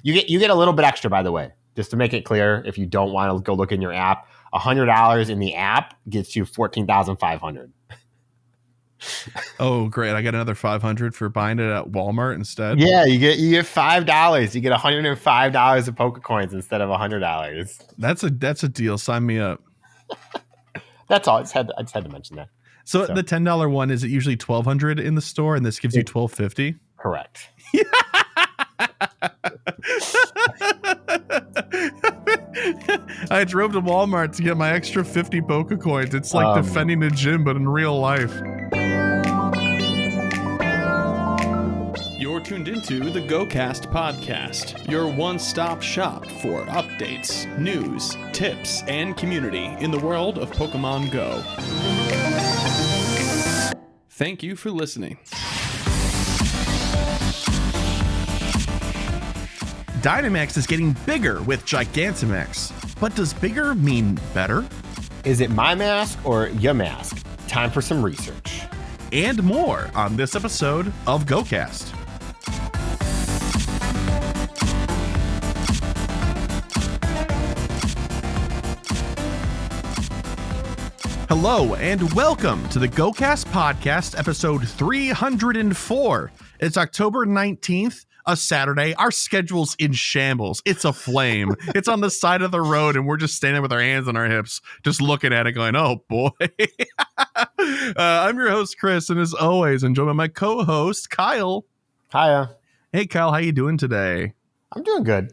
You get a little bit extra, by the way, just to make it clear. If you don't want to go look in your app, $100 in the app gets you 14,500. Oh, great! I got another 500 for buying it at Walmart instead. Yeah, you get $5. You get $105 of Pokecoins instead of $100. That's a deal. Sign me up. That's all. I just had to mention that. So the $10 one, is it usually 1,200 in the store, and this gives you 1,250? Correct. I drove to Walmart to get my extra 50 Pokecoins. It's like defending a gym, but in real life. You're tuned into the GOCast podcast, your one-stop shop for updates, news, tips, and community in the world of Pokemon Go. Thank you for listening. Dynamax is getting bigger with Gigantamax. But does bigger mean better? Is it my mask or Yamask? Time for some research. And more on this episode of GOCast. Hello and welcome to the GOCast podcast, episode 304. It's October 19th, a Saturday. Our schedule's in shambles. It's a flame. It's on the side of the road, and we're just standing with our hands on our hips, just looking at it going, oh boy. I'm your host, Chris, and as always, I'm joined by my co-host, Kyle. Hiya. Hey, Kyle, how you doing today? I'm doing good.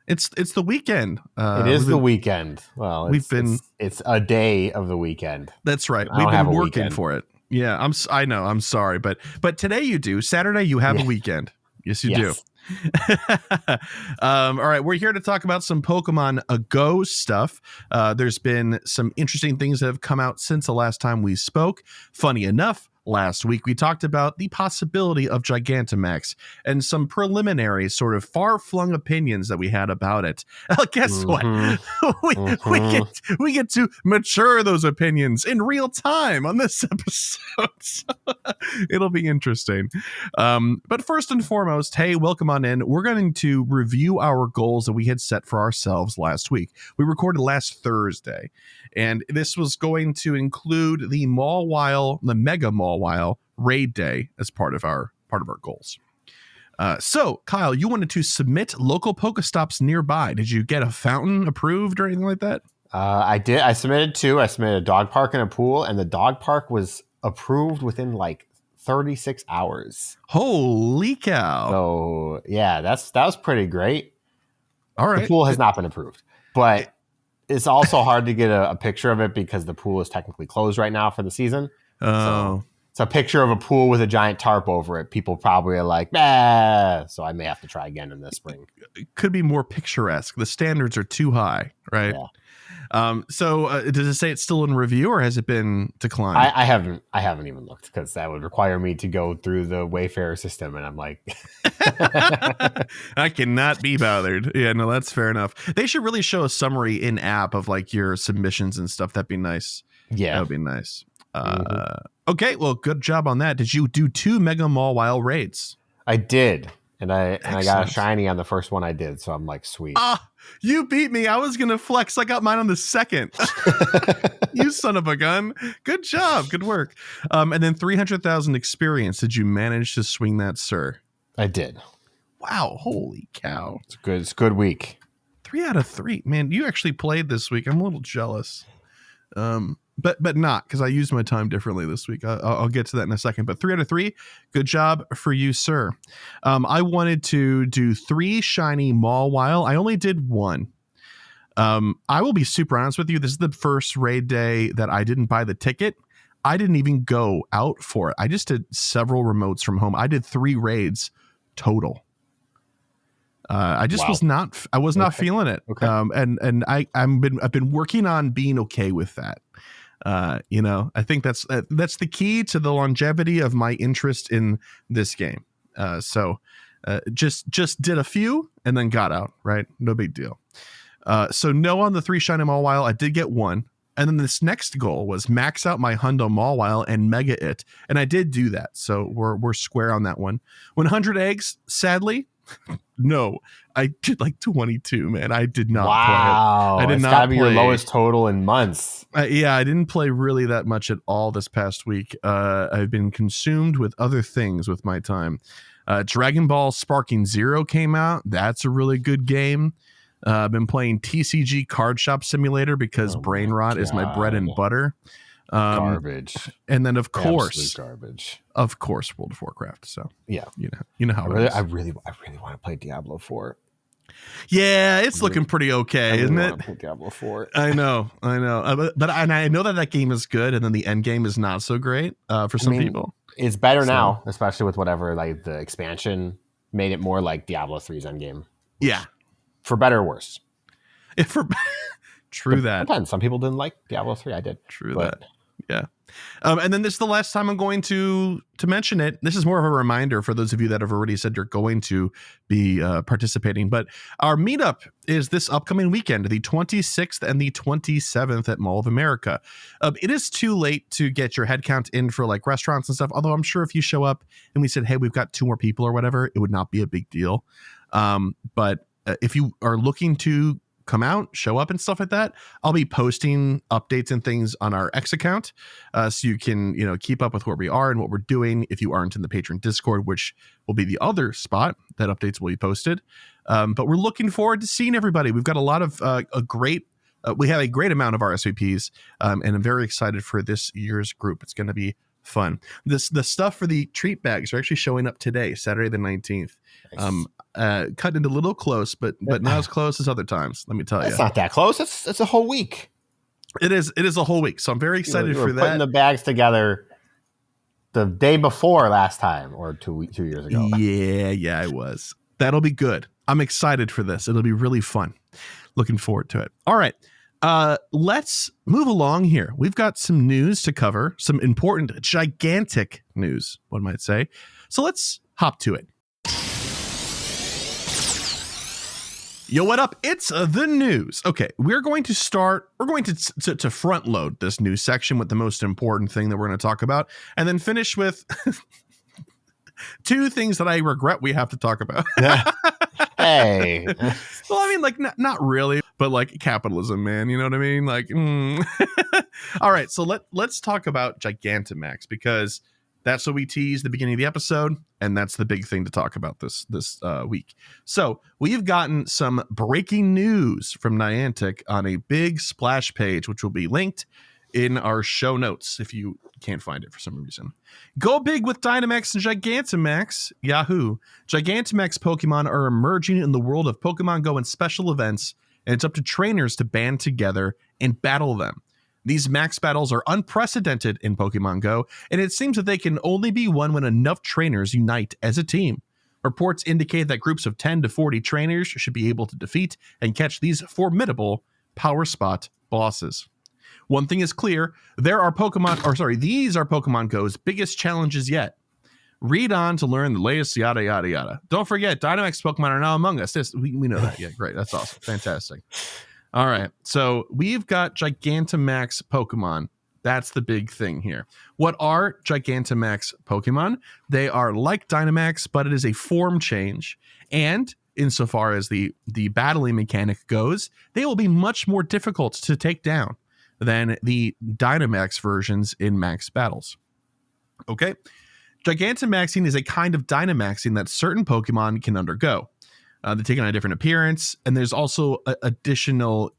It's the weekend. It is the weekend. Well, it's a day of the weekend. That's right. We've been working for it. Yeah, I know. I'm sorry, but today you do. Saturday you have a weekend. Yes, you do. All right, we're here to talk about some Pokemon Go stuff. There's been some interesting things that have come out since the last time we spoke. Funny enough, last week we talked about the possibility of Gigantamax and some preliminary sort of far-flung opinions that we had about it. Guess what? we get to mature those opinions in real time on this episode. So it'll be interesting. But first and foremost, hey, welcome on in. We're going to review our goals that we had set for ourselves last week. We recorded last Thursday, and this was going to include the Mega Mawile raid day as part of our goals. So Kyle, you wanted to submit local PokéStops nearby. Did you get a fountain approved or anything like that? I did. I submitted two. I submitted a dog park and a pool, and the dog park was approved within like 36 hours. Holy cow. So yeah, that was pretty great. All right. The pool has not been approved, but it's also hard to get a picture of it because the pool is technically closed right now for the season. Oh. So it's a picture of a pool with a giant tarp over it. People probably are like, bah. So I may have to try again in the spring. It could be more picturesque. The standards are too high, right? Yeah. So does it say it's still in review or has it been declined? I haven't even looked because that would require me to go through the Wayfarer system, and I'm like, I cannot be bothered. Yeah, no, that's fair enough. They should really show a summary in app of like your submissions and stuff. That'd be nice. Yeah, that would be nice. Okay, well, good job on that. Did you do 2 Mega Mawile raids? I did, and I got a shiny on the first one I did, so I'm like, sweet. You beat me. I was gonna flex. I got mine on the second. You son of a gun. Good job. Good work. And then 300,000 experience. Did you manage to swing that, sir? I did. Wow. Holy cow. It's good. It's a good week. 3 out of 3. Man, you actually played this week. I'm a little jealous. But not because I used my time differently this week. I'll get to that in a second. But 3 out of 3, good job for you, sir. I wanted to do 3 shiny Mawile. I only did 1. I will be super honest with you. This is the first raid day that I didn't buy the ticket. I didn't even go out for it. I just did several remotes from home. I did 3 raids total. I just was not feeling it. Okay. And I've been working on being okay with that. I think that's the key to the longevity of my interest in this game. So just did a few and then got out, right? No big deal. So no on the 3 shiny Mawile. I did get 1. And then this next goal was max out my Hundo Mawile and Mega It. And I did do that. So we're square on that one. 100 eggs, sadly, no. I did like 22, man. I did not wow. play it. I did it's not gotta be your play. lowest total in months. Yeah, I didn't play really that much at all this past week. I've been consumed with other things with my time. Dragon Ball Sparking Zero came out. That's a really good game. I've been playing TCG Card Shop Simulator because brain rot is my bread and butter. Garbage. And then of course, absolute garbage. Of course, World of Warcraft. So yeah, you know how I really want to play Diablo 4. Yeah, it's looking pretty okay, isn't it? Play Diablo 4. I know. But I know that game is good, and then the end game is not so great for some people. It's better now, especially with whatever like the expansion made it more like Diablo 3's end game. Yeah, for better or worse. True that. Depends. Some people didn't like Diablo 3. I did. True that. Yeah. And then this is the last time I'm going to mention it. This is more of a reminder for those of you that have already said you're going to be participating. But our meetup is this upcoming weekend, the 26th and the 27th at Mall of America. It is too late to get your head count in for like restaurants and stuff. Although I'm sure if you show up and we said, hey, we've got 2 more people or whatever, it would not be a big deal. But if you are looking to come out, show up and stuff like that, I'll be posting updates and things on our X account, so you can keep up with where we are and what we're doing if you aren't in the patron Discord, which will be the other spot that updates will be posted. But we're looking forward to seeing everybody. We've got a lot of we have a great amount of RSVPs, and I'm very excited for this year's group. It's going to be fun. The stuff for the treat bags are actually showing up today, Saturday the 19th. Nice. Cutting it a little close, but not as close as other times. Let me tell you, it's not that close. It's a whole week. It is a whole week. So I'm very excited for that. Putting the bags together the day before last time, or 2 years ago. Yeah, I was. That'll be good. I'm excited for this. It'll be really fun. Looking forward to it. All right. Let's move along here. We've got some news to cover, some important, gigantic news, one might say. So let's hop to it. Yo, what up? It's the news. Okay, we're going to front load this news section with the most important thing that we're going to talk about, and then finish with 2 things that I regret we have to talk about. Hey. Well, I mean, like, not really, but like capitalism, man. You know what I mean? Like, All right, so let's talk about Gigantamax, because that's what we teased at the beginning of the episode, and that's the big thing to talk about this week. So we've gotten some breaking news from Niantic on a big splash page, which will be linked in our show notes if you can't find it for some reason. Go big with Dynamax and Gigantamax. Yahoo! Gigantamax Pokemon are emerging in the world of Pokemon Go and special events, and it's up to trainers to band together and battle them. These max battles are unprecedented in Pokemon Go, and it seems that they can only be won when enough trainers unite as a team. Reports indicate that groups of 10 to 40 trainers should be able to defeat and catch these formidable Power Spot bosses. One thing is clear, these are Pokemon Go's biggest challenges yet. Read on to learn the latest yada yada yada. Don't forget, Dynamax Pokemon are now among us. We know that. Yeah, great. That's awesome. Fantastic. All right, so we've got Gigantamax Pokemon. That's the big thing here. What are Gigantamax Pokemon? They are like Dynamax, but it is a form change. And insofar as the battling mechanic goes, they will be much more difficult to take down than the Dynamax versions in max battles. Okay, Gigantamaxing is a kind of Dynamaxing that certain Pokemon can undergo. They take on a different appearance, and there's also in addition to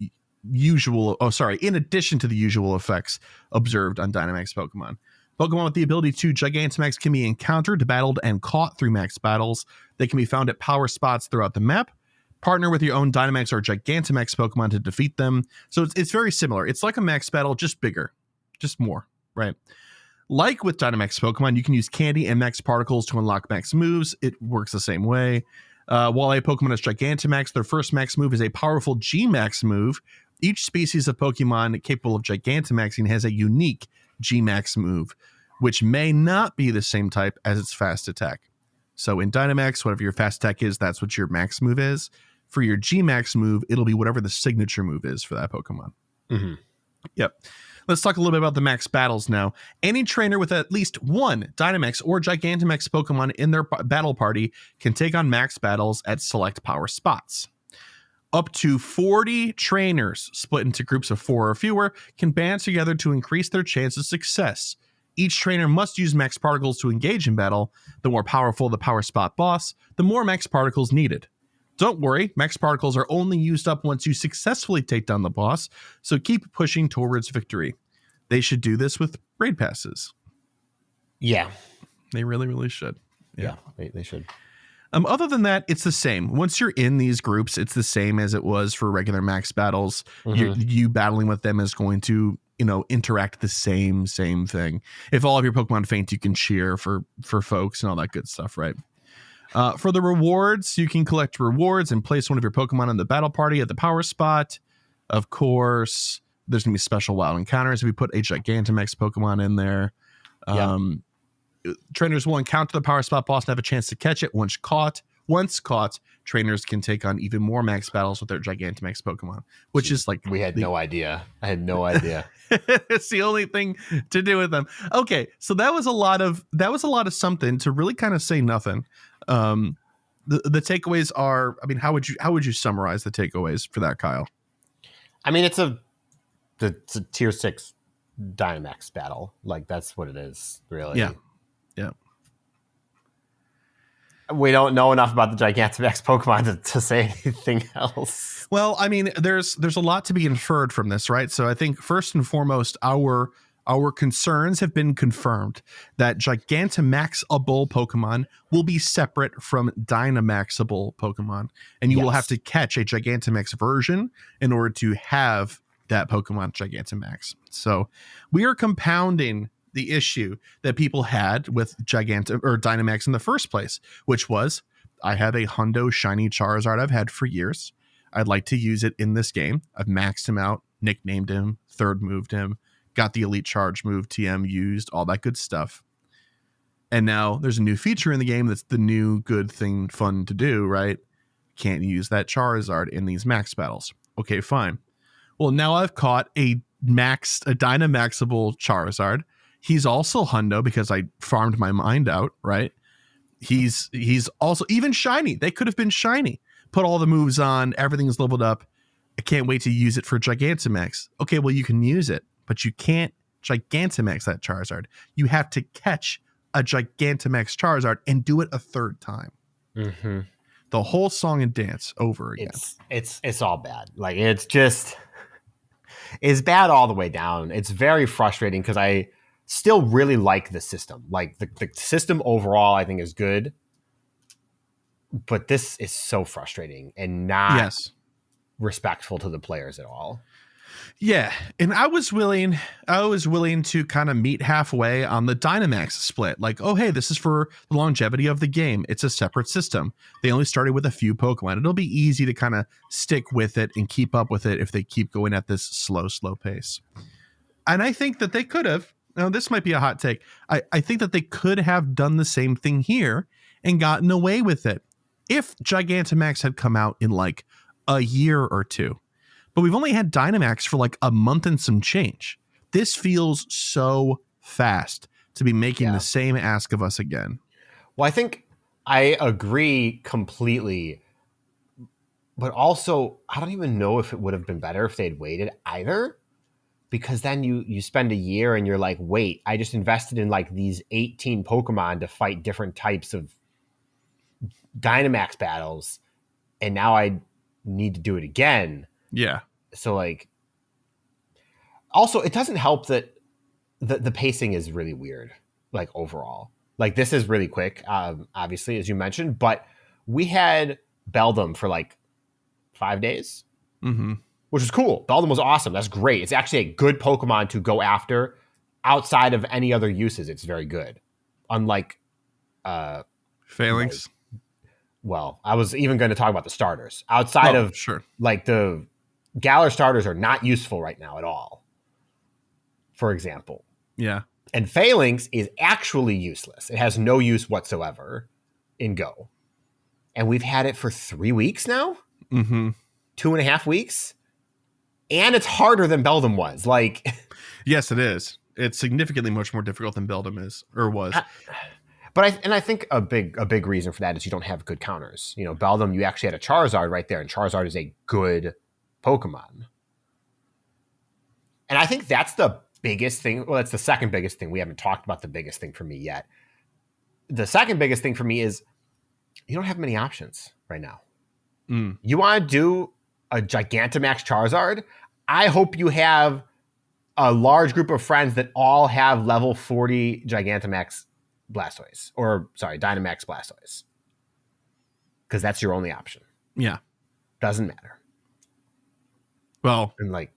the usual effects observed on Dynamax Pokemon. Pokemon with the ability to Gigantamax can be encountered, battled, and caught through max battles. They can be found at power spots throughout the map. Partner with your own Dynamax or Gigantamax Pokemon to defeat them. So it's very similar. It's like a max battle, just bigger, just more, right? Like with Dynamax Pokemon, you can use candy and max particles to unlock max moves. It works the same way. While a Pokemon is Gigantamax, their first max move is a powerful G-Max move. Each species of Pokemon capable of Gigantamaxing has a unique G-Max move, which may not be the same type as its fast attack. So in Dynamax, whatever your fast attack is, that's what your max move is. For your G-Max move, it'll be whatever the signature move is for that Pokemon. Mm-hmm. Yep. Let's talk a little bit about the max battles now. Any trainer with at least one Dynamax or Gigantamax Pokemon in their battle party can take on max battles at select power spots. Up to 40 trainers split into groups of 4 or fewer can band together to increase their chance of success. Each trainer must use max particles to engage in battle. The more powerful the power spot boss, the more max particles needed. Don't worry, max particles are only used up once you successfully take down the boss, so keep pushing towards victory. They should do this with raid passes. Yeah. They really, really should. Yeah, they should. Other than that, it's the same. Once you're in these groups, it's the same as it was for regular max battles. You battling with them is going to, interact the same thing. If all of your Pokemon faint, you can cheer for folks and all that good stuff, right? For the rewards, you can collect rewards and place one of your Pokemon in the battle party at the power spot. Of course, there's going to be special wild encounters if we put a Gigantamax Pokemon in there. Trainers will encounter the power spot boss and have a chance to catch it. Once caught, trainers can take on even more max battles with their Gigantamax Pokemon, which is like we had no idea. I had no idea. It's the only thing to do with them. Okay, so that was a lot of something to really kind of say nothing. The takeaways are, I mean, how would you summarize the takeaways for that, Kyle? I mean, it's a tier 6 Dynamax battle. Like, that's what it is, really. Yeah. We don't know enough about the Gigantamax Pokemon to say anything else. Well, I mean, there's a lot to be inferred from this, right? So I think first and foremost, our concerns have been confirmed that Gigantamaxable Pokemon will be separate from Dynamaxable Pokemon, and you will have to catch a Gigantamax version in order to have that Pokemon Gigantamax. So we are compounding the issue that people had with Dynamax in the first place, which was, I have a Hundo shiny Charizard I've had for years. I'd like to use it in this game. I've maxed him out, nicknamed him, third moved him, got the Elite Charge move, TM used, all that good stuff. And now there's a new feature in the game that's the new good thing, fun to do, right? Can't use that Charizard in these max battles. Okay, fine. Well, now I've caught a Dynamaxable Charizard. He's also Hundo because I farmed my mind out, right? He's also even shiny. They could have been shiny. Put all the moves on. Everything's leveled up. I can't wait to use it for Gigantamax. Okay, well, you can use it, but you can't Gigantamax that Charizard. You have to catch a Gigantamax Charizard and do it a third time. Mm-hmm. The whole song and dance over again. It's all bad. Like, it's bad all the way down. It's very frustrating because I still really like the system. Like, the system overall, I think, is good. But this is so frustrating and not respectful to the players at all. Yeah, and I was willing to kind of meet halfway on the Dynamax split. Like, oh, hey, this is for the longevity of the game. It's a separate system. They only started with a few Pokemon. It'll be easy to kind of stick with it and keep up with it if they keep going at this slow pace. And I think that they could have. Now, this might be a hot take. I think that they could have done the same thing here and gotten away with it if Gigantamax had come out in like a year or two. But we've only had Dynamax for like a month and some change. This feels so fast to be making the same ask of us again. Well, I think I agree completely. But also, I don't even know if it would have been better if they'd waited either. Because then you spend a year and you're like, wait, I just invested in like these 18 Pokemon to fight different types of Dynamax battles. And now I need to do it again. Yeah. So, like, also, it doesn't help that the pacing is really weird, like, overall. Like, this is really quick, obviously, as you mentioned, but we had Beldum for like 5 days, which is cool. Beldum was awesome. That's great. It's actually a good Pokemon to go after outside of any other uses. It's very good. Unlike Phalanx. Well, I was even going to talk about the starters. Outside of like the Galar starters are not useful right now at all. For example. Yeah. And Phalanx is actually useless. It has no use whatsoever in Go. And we've had it for 3 weeks now? 2.5 weeks? and it's harder than Beldum was. Like, Yes, it is. It's significantly much more difficult than Beldum is or was. but I think a big reason for that is you don't have good counters. You know, Beldum, you actually had a Charizard right there, and Charizard is a good Pokemon. And I think that's the biggest thing. Well, that's the second biggest thing. We haven't talked about the biggest thing for me yet. The second biggest thing for me is you don't have many options right now. You want to do a Gigantamax Charizard? I hope you have a large group of friends that all have level 40 Gigantamax Blastoise. Or, sorry, Dynamax Blastoise. Because that's your only option. Yeah. Doesn't matter. Well, And like,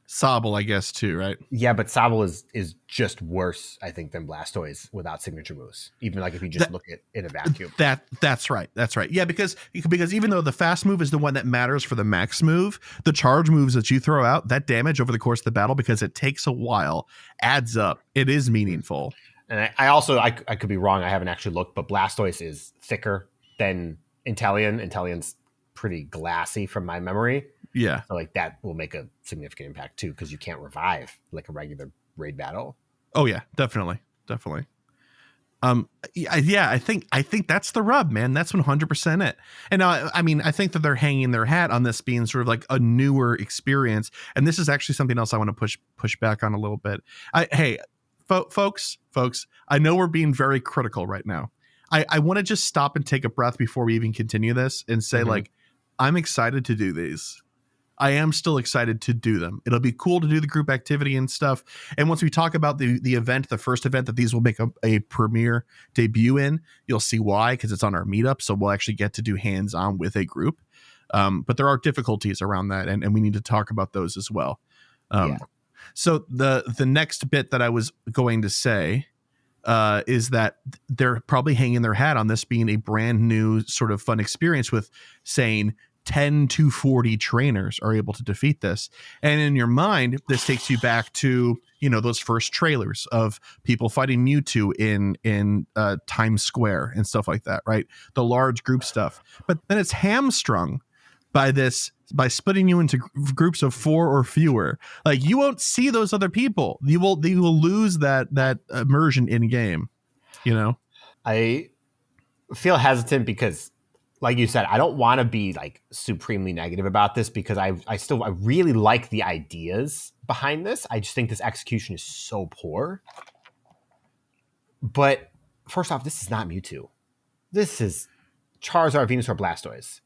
Sobble, I guess, too, right? yeah, but Sobble is just worse, I think, than Blastoise without signature moves. Even like if you just look at in a vacuum. That's right. That's right. Yeah, because even though the fast move is the one that matters for the max move, the charge moves that you throw out, that damage over the course of the battle, because it takes a while, adds up. It is meaningful. And I also could be wrong. I haven't actually looked, but Blastoise is thicker than Inteleon. Inteleon's pretty glassy from my memory. Yeah. So like that will make a significant impact too, because you can't revive like a regular raid battle. Oh yeah, definitely. Yeah, I think that's the rub, man. That's 100% it. And I mean, I think that they're hanging their hat on this being sort of like a newer experience. And this is actually something else I want to push back on a little bit. Hey, folks, I know we're being very critical right now. I want to just stop and take a breath before we even continue this and say, like, I'm excited to do these. I am still excited to do them. It'll be cool to do the group activity and stuff. And once we talk about the event, the first event that these will make a premiere debut in, you'll see why, because it's on our meetup. So we'll actually get to do hands-on with a group. But there are difficulties around that, and we need to talk about those as well. So the next bit that I was going to say is that they're probably hanging their hat on this being a brand new sort of fun experience with saying 10 to 40 trainers are able to defeat this. And in your mind, this takes you back to, you know, those first trailers of people fighting Mewtwo in Times Square and stuff like that, right? The large group stuff. But then it's hamstrung by splitting you into groups of 4 or fewer. Like, you won't see those other people. You will lose that immersion in game, you know? I feel hesitant because, like you said, I don't want to be like supremely negative about this, because I really like the ideas behind this. I just think this execution is so poor. But first off, this is not Mewtwo. This is Charizard, Venusaur, Blastoise.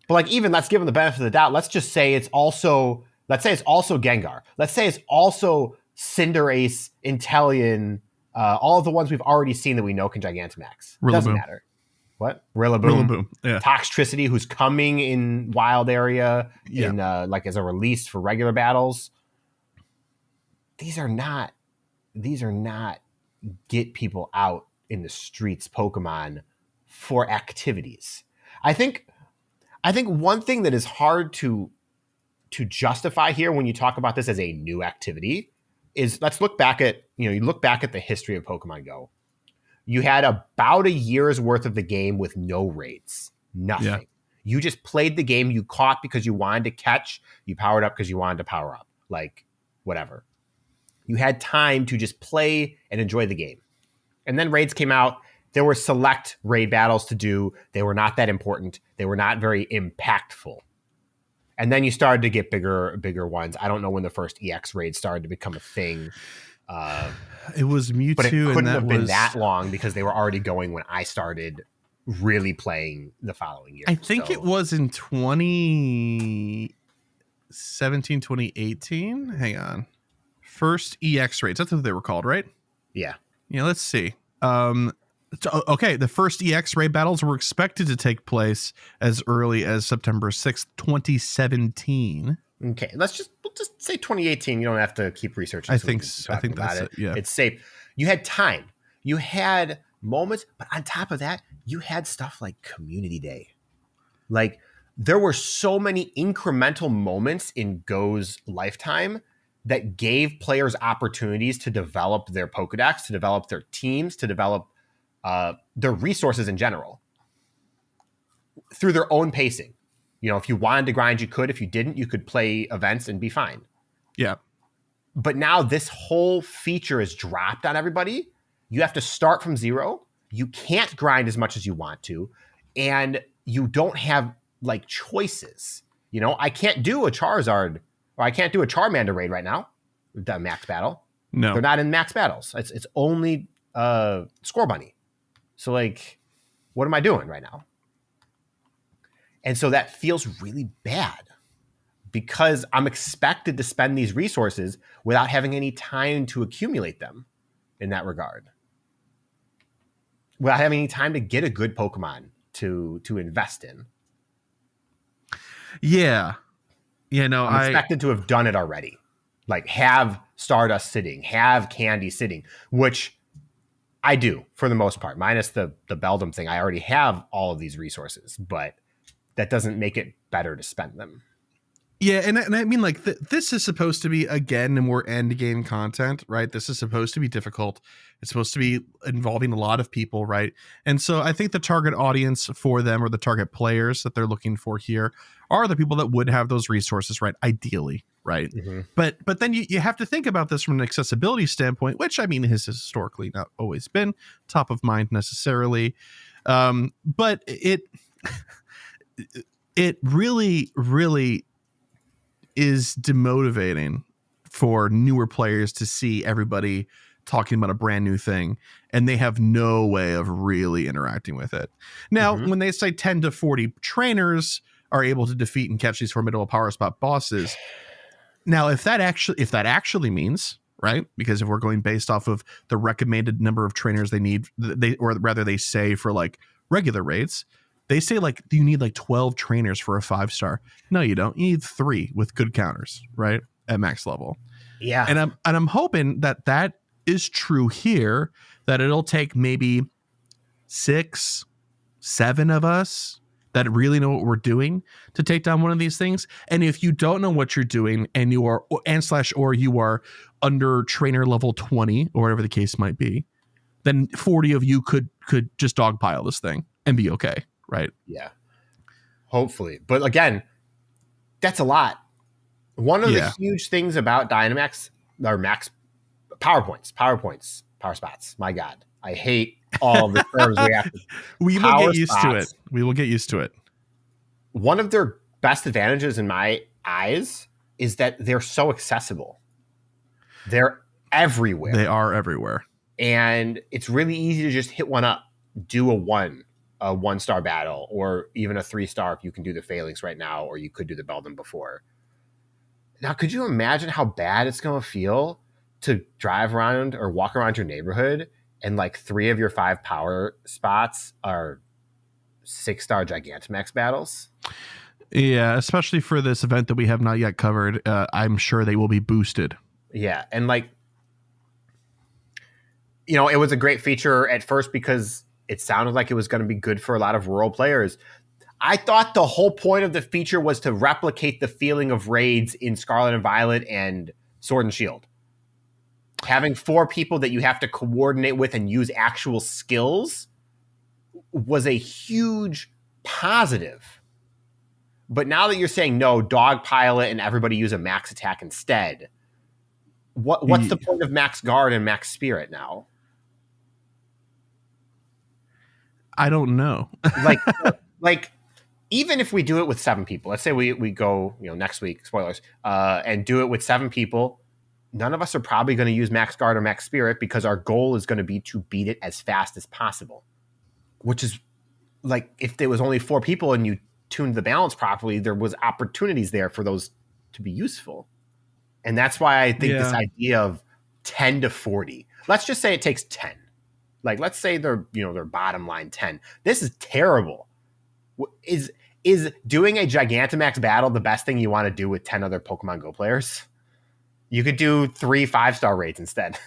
But like, even let's give them the benefit of the doubt. Let's say it's also Gengar. Let's say it's also Cinderace, Inteleon, all of the ones we've already seen that we know can Gigantamax. Doesn't matter. What? Rillaboom. Yeah. Toxtricity, who's coming in wild area in like as a release for regular battles. These are not get people out in the streets Pokemon for activities. I think one thing that is hard to justify here when you talk about this as a new activity is, let's look back at, you look back at the history of Pokemon Go. You had about a year's worth of the game with no raids. Nothing. Yeah. You just played the game. You caught because you wanted to catch. You powered up because you wanted to power up. Like, whatever. You had time to just play and enjoy the game. And then raids came out. There were select raid battles to do. They were not that important. They were not very impactful. And then you started to get bigger ones. I don't know when the first EX raid started to become a thing. It was Mewtwo, but it couldn't and have been that long, because they were already going when I started really playing the following year. I think it was in 2017, 2018. Hang on. First EX raids. That's what they were called, right? Yeah. Yeah, let's see. Okay, the first EX raid battles were expected to take place as early as September 6th, 2017. Okay, we'll just say 2018. You don't have to keep researching. I think that's it. Yeah, it's safe. You had time. You had moments, but on top of that, you had stuff like Community Day. Like, there were so many incremental moments in Go's lifetime that gave players opportunities to develop their Pokedex, to develop their teams, to develop their resources in general through their own pacing. You know, if you wanted to grind, you could. If you didn't, you could play events and be fine. Yeah. But now this whole feature is dropped on everybody. You have to start from zero. You can't grind as much as you want to. And you don't have like choices. You know, I can't do a Charizard or I can't do a Charmander raid right now. The max battle. No. They're not in max battles. It's only Score Bunny. So like, what am I doing right now? And so that feels really bad because I'm expected to spend these resources without having any time to accumulate them in that regard. Without having any time to get a good Pokemon to invest in. Yeah. You know, I'm expected to have done it already. Like have Stardust sitting, have Candy sitting, which I do for the most part, minus the Beldum thing. I already have all of these resources, but that doesn't make it better to spend them. Yeah, and I mean, like, this is supposed to be, again, more end-game content, right? This is supposed to be difficult. It's supposed to be involving a lot of people, right? And so I think the target audience for them, or the target players that they're looking for here, are the people that would have those resources, right? Ideally, right? Mm-hmm. But then you have to think about this from an accessibility standpoint, which, I mean, has historically not always been top of mind necessarily. But it really, really is demotivating for newer players to see everybody talking about a brand new thing and they have no way of really interacting with it. Now, when they say 10 to 40 trainers are able to defeat and catch these formidable power spot bosses. Now, if that actually means, right? Because if we're going based off of the recommended number of trainers they need, they say for like regular raids, they say like you need like 12 trainers for a 5-star. No, you don't. You need 3 with good counters, right? At max level. Yeah. And I'm hoping that is true here, that it'll take maybe 6, 7 of us that really know what we're doing to take down one of these things. And if you don't know what you're doing and you are or you are under trainer level 20 or whatever the case might be, then 40 of you could just dogpile this thing and be okay. Right. Yeah. Hopefully. But again, that's a lot. One of the huge things about Dynamax are max power points, power spots. My God. I hate all the terms we have to. We will get used to it. We will get used to it. One of their best advantages in my eyes is that they're so accessible. They're everywhere. They are everywhere. And it's really easy to just hit one up, do a 1-star battle, or even a 3-star if you can do the Phalanx right now, or you could do the Beldum before. Now, could you imagine how bad it's going to feel to drive around or walk around your neighborhood and like 3 of your 5 power spots are 6-star Gigantamax battles? Yeah, especially for this event that we have not yet covered. I'm sure they will be boosted. Yeah, and like, you know, it was a great feature at first because it sounded like it was going to be good for a lot of rural players. I thought the whole point of the feature was to replicate the feeling of raids in Scarlet and Violet and Sword and Shield. Having 4 people that you have to coordinate with and use actual skills was a huge positive. But now that you're saying no, dogpile it and everybody use a max attack instead, what's the point of max guard and max spirit now? I don't know. like even if we do it with 7 people, let's say we go, you know, next week, spoilers, and do it with 7 people, none of us are probably going to use max guard or max spirit because our goal is going to be to beat it as fast as possible. Which is like, if there was only 4 people and you tuned the balance properly, there was opportunities there for those to be useful. And that's why I think this idea of 10 to 40, let's just say it takes 10. Like, let's say they're bottom line 10. This is terrible. Is doing a Gigantamax battle the best thing you want to do with 10 other Pokemon Go players? You could do 3 5-star raids instead.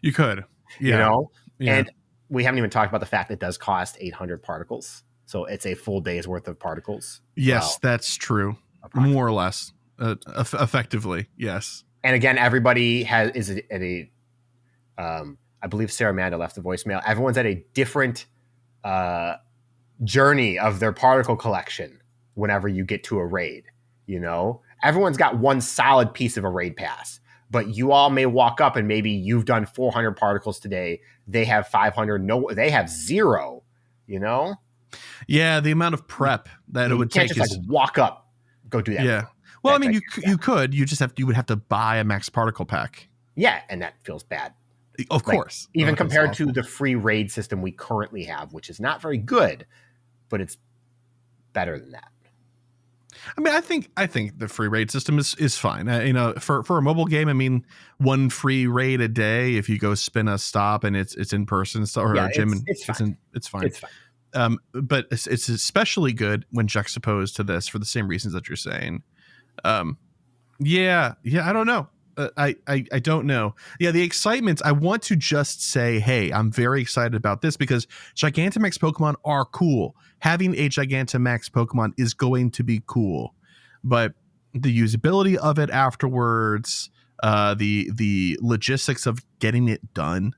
You could. Yeah. You know? Yeah. And we haven't even talked about the fact that it does cost 800 particles. So it's a full day's worth of particles. Yes, that's true. More or less. Effectively, yes. And again, everybody is at a I believe Sarah Amanda left the voicemail. Everyone's at a different journey of their particle collection. whenever you get to a raid. You know, everyone's got one solid piece of a raid pass, but you all may walk up and maybe you've done 400 particles today. They have 500. No, they have 0. You know. Yeah, the amount of prep that it would take is like walk up, go do that. Yeah. Well, I mean, you could. You would have to buy a max particle pack. Yeah, and that feels bad. Of course. Even compared to the free raid system we currently have, which is not very good, but it's better than that. I mean, I think the free raid system is fine. You know, for a mobile game, I mean, one free raid a day if you go spin a stop and it's in person or a gym, it's fine. It's fine. It's fine. But it's especially good when juxtaposed to this for the same reasons that you're saying. Yeah, I don't know. I don't know. Yeah, the excitement. I want to just say, hey, I'm very excited about this because Gigantamax Pokemon are cool. Having a Gigantamax Pokemon is going to be cool, but the usability of it afterwards, the logistics of getting it done,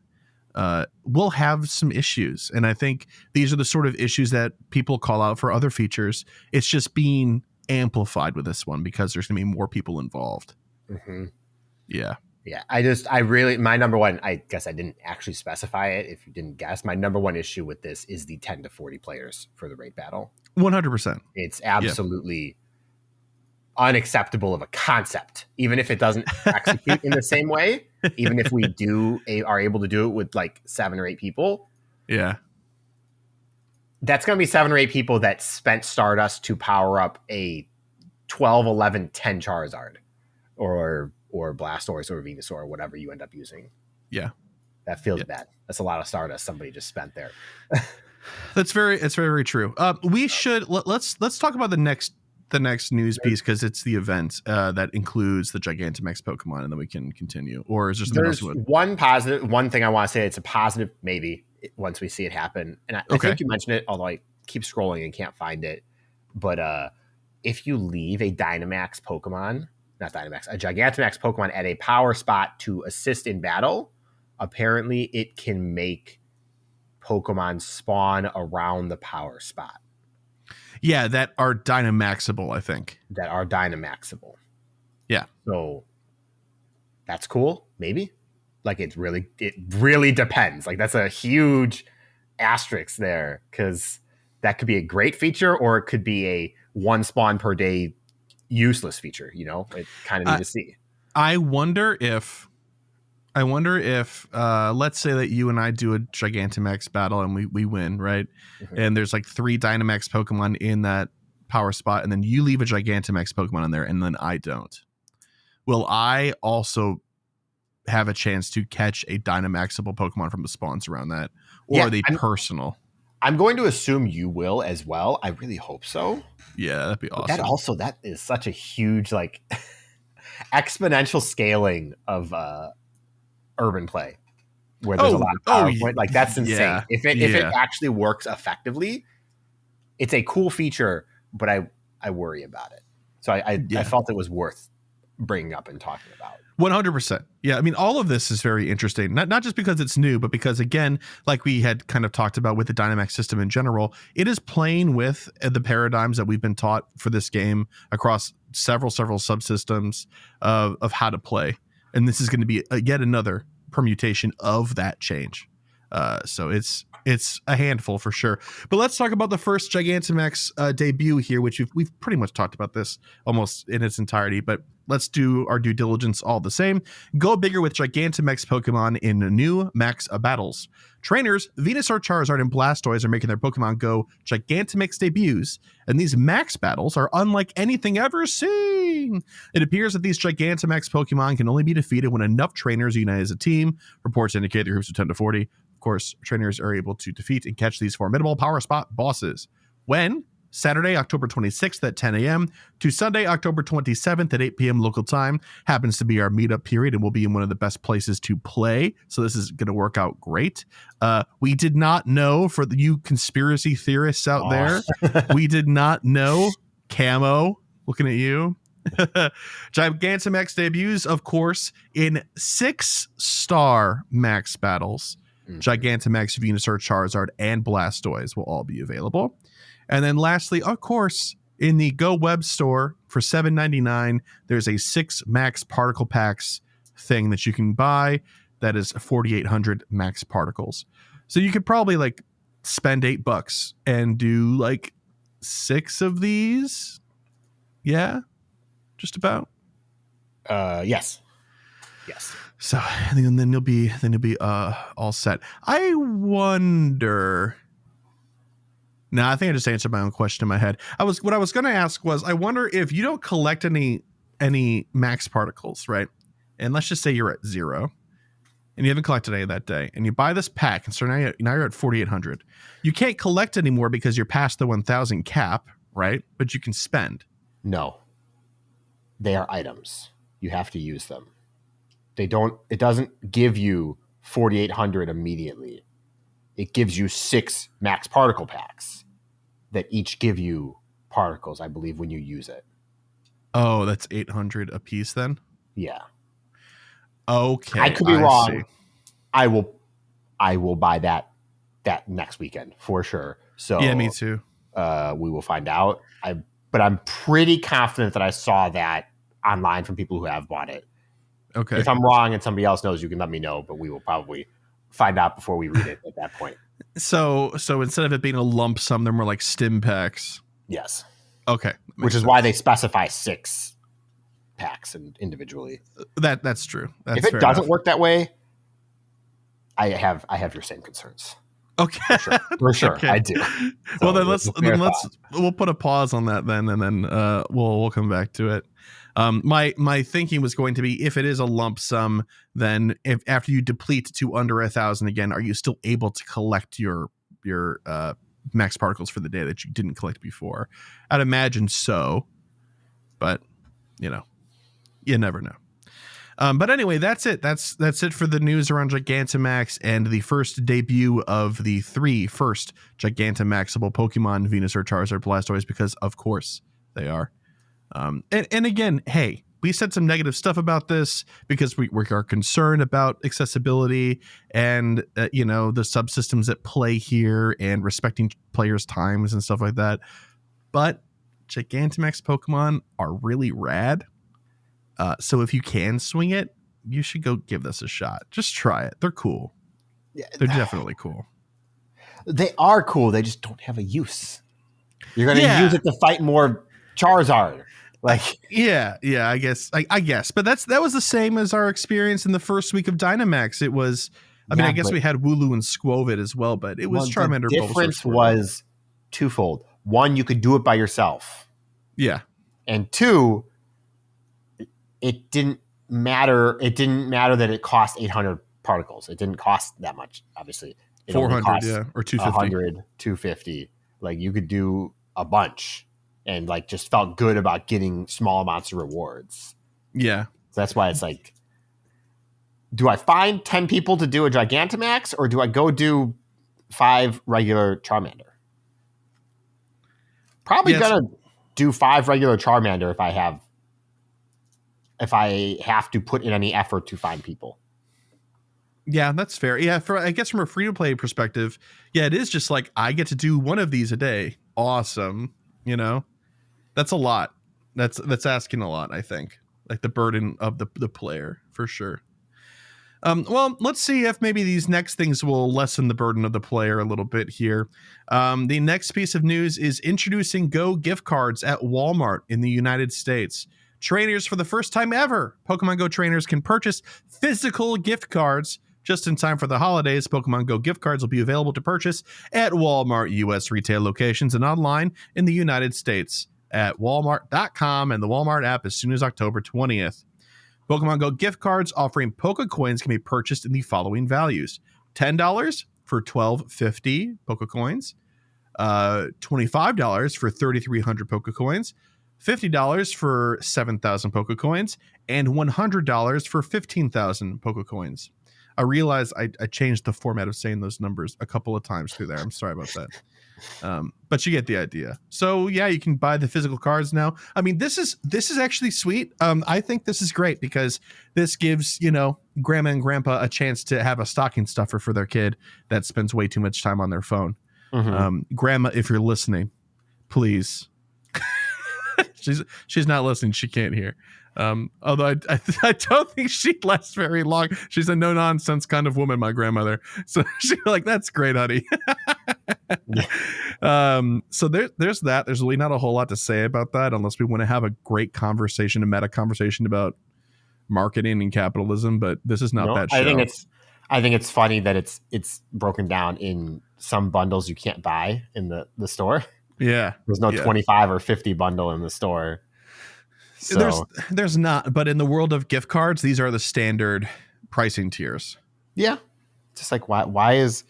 will have some issues. And I think these are the sort of issues that people call out for other features. It's just being amplified with this one because there's going to be more people involved. Mm-hmm. Yeah. I really, my number one, I guess I didn't actually specify it. If you didn't guess, my number one issue with this is the 10 to 40 players for the raid battle. 100%. It's absolutely unacceptable of a concept, even if it doesn't execute in the same way. Even if we are able to do it with like 7 or 8 people. Yeah. That's going to be 7 or 8 people that spent Stardust to power up a 12, 11, 10 Charizard or Blastoise or Venusaur or whatever you end up using. Yeah. That feels bad. That's a lot of Stardust somebody just spent there. It's very, very true. We should let's talk about the next news piece because it's the event that includes the Gigantamax Pokemon, and then we can continue. Or is there something else? One thing I want to say. It's a positive, maybe once we see it happen. And I think you mentioned it, although I keep scrolling and can't find it. But if you leave a Dynamax Pokemon, not Dynamax, a Gigantamax Pokemon at a power spot to assist in battle, apparently it can make Pokemon spawn around the power spot. Yeah, that are Dynamaxable, I think. That are Dynamaxable. Yeah. So that's cool, maybe. Like it really depends. Like that's a huge asterisk there because that could be a great feature or it could be a 1 spawn per day useless feature. You know, it kind of need to see. I wonder if let's say that you and I do a Gigantamax battle and we win, right? Mm-hmm. And there's like 3 Dynamax Pokemon in that power spot, and then you leave a Gigantamax Pokemon in there, and then I don't. Will I also have a chance to catch a Dynamaxable Pokemon from the spawns around that, or are they personal? I'm going to assume you will as well. I really hope so. Yeah, that'd be awesome. That is such a huge like exponential scaling of urban play where there's a lot of power point. Like that's insane. Yeah, if it actually works effectively, it's a cool feature, but I worry about it. So I felt it was worth bringing up and talking about. 100%. Yeah, I mean, all of this is very interesting. Not just because it's new, but because, again, like we had kind of talked about with the Dynamax system in general, it is playing with the paradigms that we've been taught for this game across several subsystems of how to play. And this is going to be yet another permutation of that change. So it's a handful for sure. But let's talk about the first Gigantamax debut here, which we've pretty much talked about this almost in its entirety, but let's do our due diligence all the same. Go bigger with Gigantamax Pokemon in new max battles. Trainers Venusaur, Charizard, and Blastoise are making their Pokemon Go Gigantamax debuts, and these max battles are unlike anything ever seen. It appears that these Gigantamax Pokemon can only be defeated when enough trainers unite as a team. Reports indicate the groups of 10 to 40. Of course, trainers are able to defeat and catch these formidable power spot bosses. When? Saturday, October 26th at 10 a.m. to Sunday, October 27th at 8 p.m. local time. Happens to be our meetup period, and we'll be in one of the best places to play. So this is going to work out great. We did not know, for you conspiracy theorists out there, we did not know. Camo, looking at you. Gigantamax debuts, of course, in 6-star max battles. Gigantamax, Venusaur, Charizard, and Blastoise will all be available. And then lastly, of course, In the Go web store for $7.99, there's a 6 max particle packs thing that you can buy that is 4,800 max particles. So you could probably like spend $8 and do like 6 of these. Yeah, just about. Yes. So and then you'll be all set. I wonder. No, I think I just answered my own question in my head. What I was going to ask was, I wonder if you don't collect any max particles, right? And let's just say you're at 0 and you haven't collected any that day, and you buy this pack, and so now you're at 4,800. You can't collect anymore because you're past the 1,000 cap, right? But you can spend. No. They are items. You have to use them. It doesn't give you 4,800 immediately. It gives you 6 max particle packs that each give you particles, I believe, when you use it. Oh, that's 800 a piece then? Yeah. Okay. I could be wrong. See. I will buy that next weekend for sure. So yeah, me too. We will find out. But I'm pretty confident that I saw that online from people who have bought it. Okay. If I'm wrong and somebody else knows, you can let me know, but we will probably find out before we read it at that point. So instead of it being a lump sum, they're more like stim packs. Yes. Okay. Which is sense. why they specify 6 packs and individually. That's true. That's if it fair doesn't enough. work that way, I have your same concerns. Okay. For sure. Okay. I do. Well, then we'll put a pause on that then, and then we'll come back to it. My thinking was going to be, if it is a lump sum, then if after you deplete to under 1,000 again, are you still able to collect your max particles for the day that you didn't collect before? I'd imagine so, but you never know. But anyway, that's it. That's it for the news around Gigantamax and the first debut of the 3 first Gigantamaxable Pokemon, Venusaur, Charizard, Blastoise, because of course they are. And again, hey, we said some negative stuff about this because we are concerned about accessibility and the subsystems at play here and respecting players' times and stuff like that. But Gigantamax Pokemon are really rad. So if you can swing it, you should go give this a shot. Just try it. They're cool. Yeah, they're definitely cool. They are cool. They just don't have a use. You're going to use it to fight more Charizard. Like, yeah, I guess, but that was the same as our experience in the first week of Dynamax. It was, I guess we had Wooloo and Squovit as well, but it was Charmander. The difference was twofold. One, you could do it by yourself. Yeah. And 2, it didn't matter. It didn't matter that it cost 800 particles. It didn't cost that much, obviously. It 400, or 250. 100, 250. Like, you could do a bunch. And like just felt good about getting small amounts of rewards. Yeah. So that's why it's like, do I find 10 people to do a Gigantamax, or do I go do 5 regular Charmander? Probably gonna do 5 regular Charmander if I have to put in any effort to find people. Yeah, that's fair. Yeah, I guess from a free to play perspective, yeah, it is just like I get to do one of these a day. Awesome. That's a lot. That's asking a lot, I think. Like the burden of the player, for sure. Well, let's see if maybe these next things will lessen the burden of the player a little bit here. The next piece of news is introducing Go gift cards at Walmart in the United States. Trainers, for the first time ever, Pokemon Go trainers can purchase physical gift cards just in time for the holidays. Pokemon Go gift cards will be available to purchase at Walmart U.S. retail locations and online in the United States at walmart.com and the Walmart app as soon as October 20th. Pokemon Go gift cards offering Pokecoins can be purchased in the following values: $10 for 1,250 Pokecoins, $25 for 3,300 Pokecoins, $50 for 7,000 Pokecoins, and $100 for 15,000 Pokecoins. I realize I changed the format of saying those numbers a couple of times through there. I'm sorry about that. But you get the idea. So yeah, you can buy the physical cards now. I mean, this is actually sweet. I think this is great because this gives, grandma and grandpa a chance to have a stocking stuffer for their kid that spends way too much time on their phone. Mm-hmm. Grandma, if you're listening, please she's not listening. She can't hear. Although I don't think she'd last very long. She's a no nonsense kind of woman, my grandmother. So she's like, that's great, honey. So there's that. There's really not a whole lot to say about that unless we want to have a great conversation, a meta conversation about marketing and capitalism. But this is not that show. I think it's funny that it's broken down in some bundles you can't buy in the store. Yeah, there's no 25 or 50 bundle in the store. So. There's not, but in the world of gift cards, these are the standard pricing tiers. Yeah, just like why is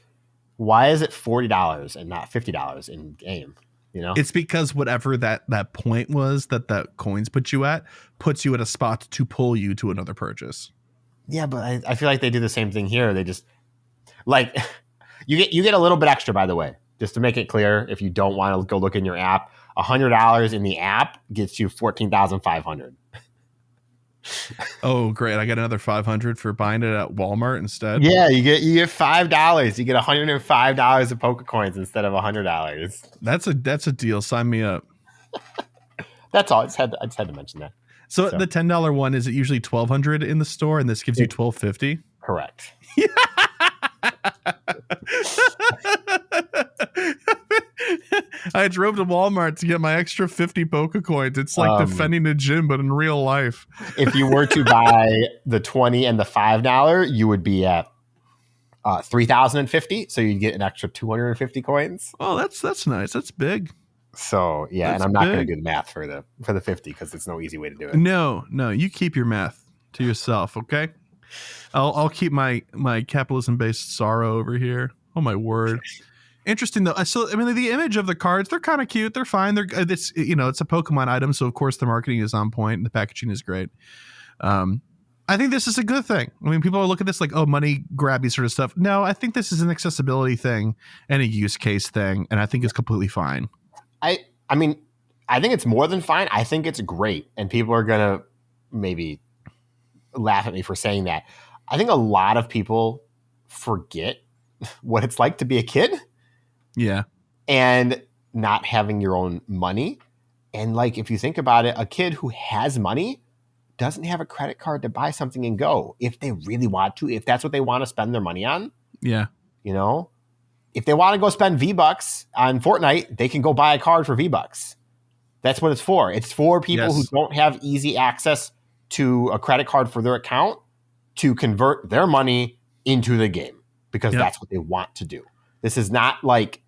it $40 and not $50 in game? You know, it's because whatever that point was that coins puts you at a spot to pull you to another purchase. Yeah, but I feel like they do the same thing here. They just like you get a little bit extra, by the way, just to make it clear. If you don't want to go look in your app, $100 in the app gets you 14,500. Oh, great! I got another 500 for buying it at Walmart instead. Yeah, you get $5. You get $105 of Pokecoins instead of $100. That's a deal. Sign me up. That's all. I just had to mention that. So the $10 one, is it usually $1,200 in the store, and this gives you $1,250? Correct. I drove to Walmart to get my extra 50 Pokecoins. It's like defending a gym, but in real life. If you were to buy the $20 and the $5, you would be at 3,050. So you'd get an extra 250 coins. Oh, that's nice. That's big. So yeah, that's and I'm not going to do the math for the 50 because it's no easy way to do it. No, you keep your math to yourself, okay? I'll keep my capitalism based sorrow over here. Oh my word. Interesting though. So I mean, the image of the cards, they're kind of cute. They're fine. It's a Pokemon item, so of course the marketing is on point and the packaging is great. I think this is a good thing. I mean, people look at this like, oh, money grabby sort of stuff. No, I think this is an accessibility thing and a use case thing, and I think it's completely fine. I mean, I think it's more than fine. I think it's great, and people are gonna maybe laugh at me for saying that. I think a lot of people forget what it's like to be a kid. Yeah. And not having your own money. And like, if you think about it, a kid who has money doesn't have a credit card to buy something and go if they really want to, if that's what they want to spend their money on. Yeah. You know, if they want to go spend V-Bucks on Fortnite, they can go buy a card for V-Bucks. That's what it's for. It's for people who don't have easy access to a credit card for their account to convert their money into the game because that's what they want to do. This is not like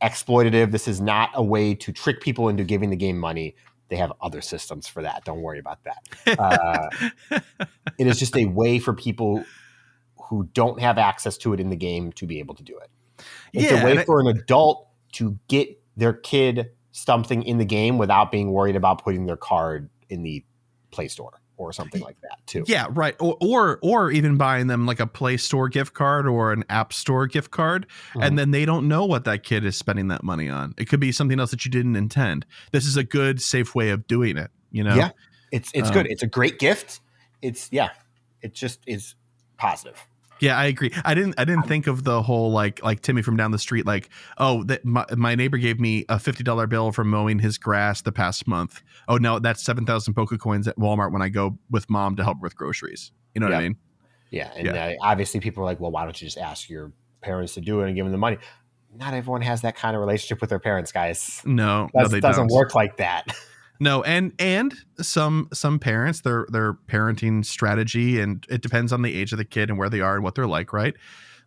exploitative. This is not a way to trick people into giving the game money. They have other systems for that. Don't worry about that. It is just a way for people who don't have access to it in the game to be able to do it. It's a way for an adult to get their kid something in the game without being worried about putting their card in the Play Store or something like that too. Yeah, right. Or even buying them like a Play Store gift card or an App Store gift card, and then they don't know what that kid is spending that money on. It could be something else that you didn't intend. This is a good, safe way of doing it. You know? Yeah, it's good. It's a great gift. It just is positive. Yeah, I agree. I didn't think of the whole like Timmy from down the street, like, oh, that my neighbor gave me a $50 bill for mowing his grass the past month. Oh, no, that's 7,000 Pokecoins at Walmart when I go with mom to help with groceries. You know what I mean? Yeah, and obviously people are like, well, why don't you just ask your parents to do it and give them the money? Not everyone has that kind of relationship with their parents, guys. No, they doesn't work like that. No, and some parents, their parenting strategy, and it depends on the age of the kid and where they are and what they're like, right?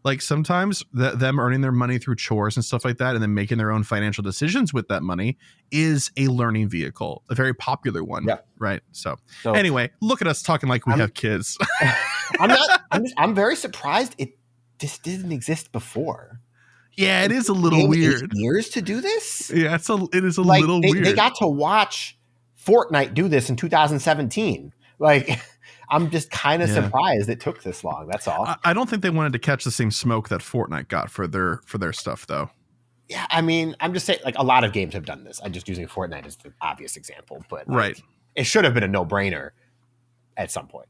Like sometimes them earning their money through chores and stuff like that and then making their own financial decisions with that money is a learning vehicle, a very popular one, right? So anyway, look at us talking like we have kids. I'm very surprised this didn't exist before. Yeah, it is a little weird. 8 years to do this? Yeah, it is a little weird. They got to watch Fortnite do this in 2017. Like, I'm just kind of surprised it took this long. That's all. I don't think they wanted to catch the same smoke that Fortnite got for their stuff, though. Yeah, I mean, I'm just saying, like, a lot of games have done this. I'm just using Fortnite as the obvious example, but right, it should have been a no-brainer at some point.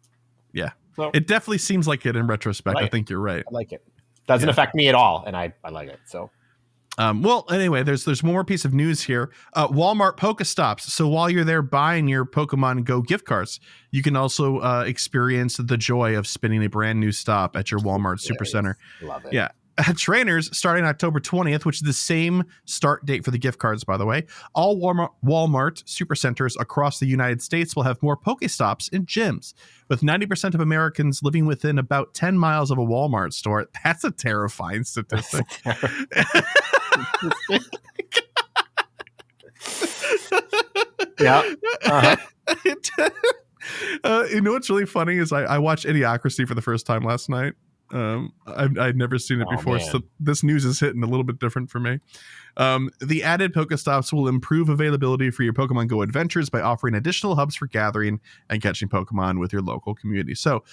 Yeah, so, it definitely seems like it in retrospect. I think you're right. I like it. Doesn't affect me at all, and I like it. So, Well, anyway, there's one more piece of news here. Walmart PokéStops. So while you're there buying your Pokemon Go gift cards, you can also experience the joy of spinning a brand new stop at your Walmart Supercenter. Love it. Yeah. Trainers starting October 20th, which is the same start date for the gift cards, by the way. All Walmart Supercenters across the United States will have more Pokestops in gyms. With 90% of Americans living within about 10 miles of a Walmart store, that's a terrifying statistic. Yeah. Uh-huh. You know what's really funny is I watched Idiocracy for the first time last night. I'd never seen it before, man. so this news is hitting a little bit different for me. The added Pokestops will improve availability for your Pokemon Go adventures by offering additional hubs for gathering and catching Pokemon with your local community. So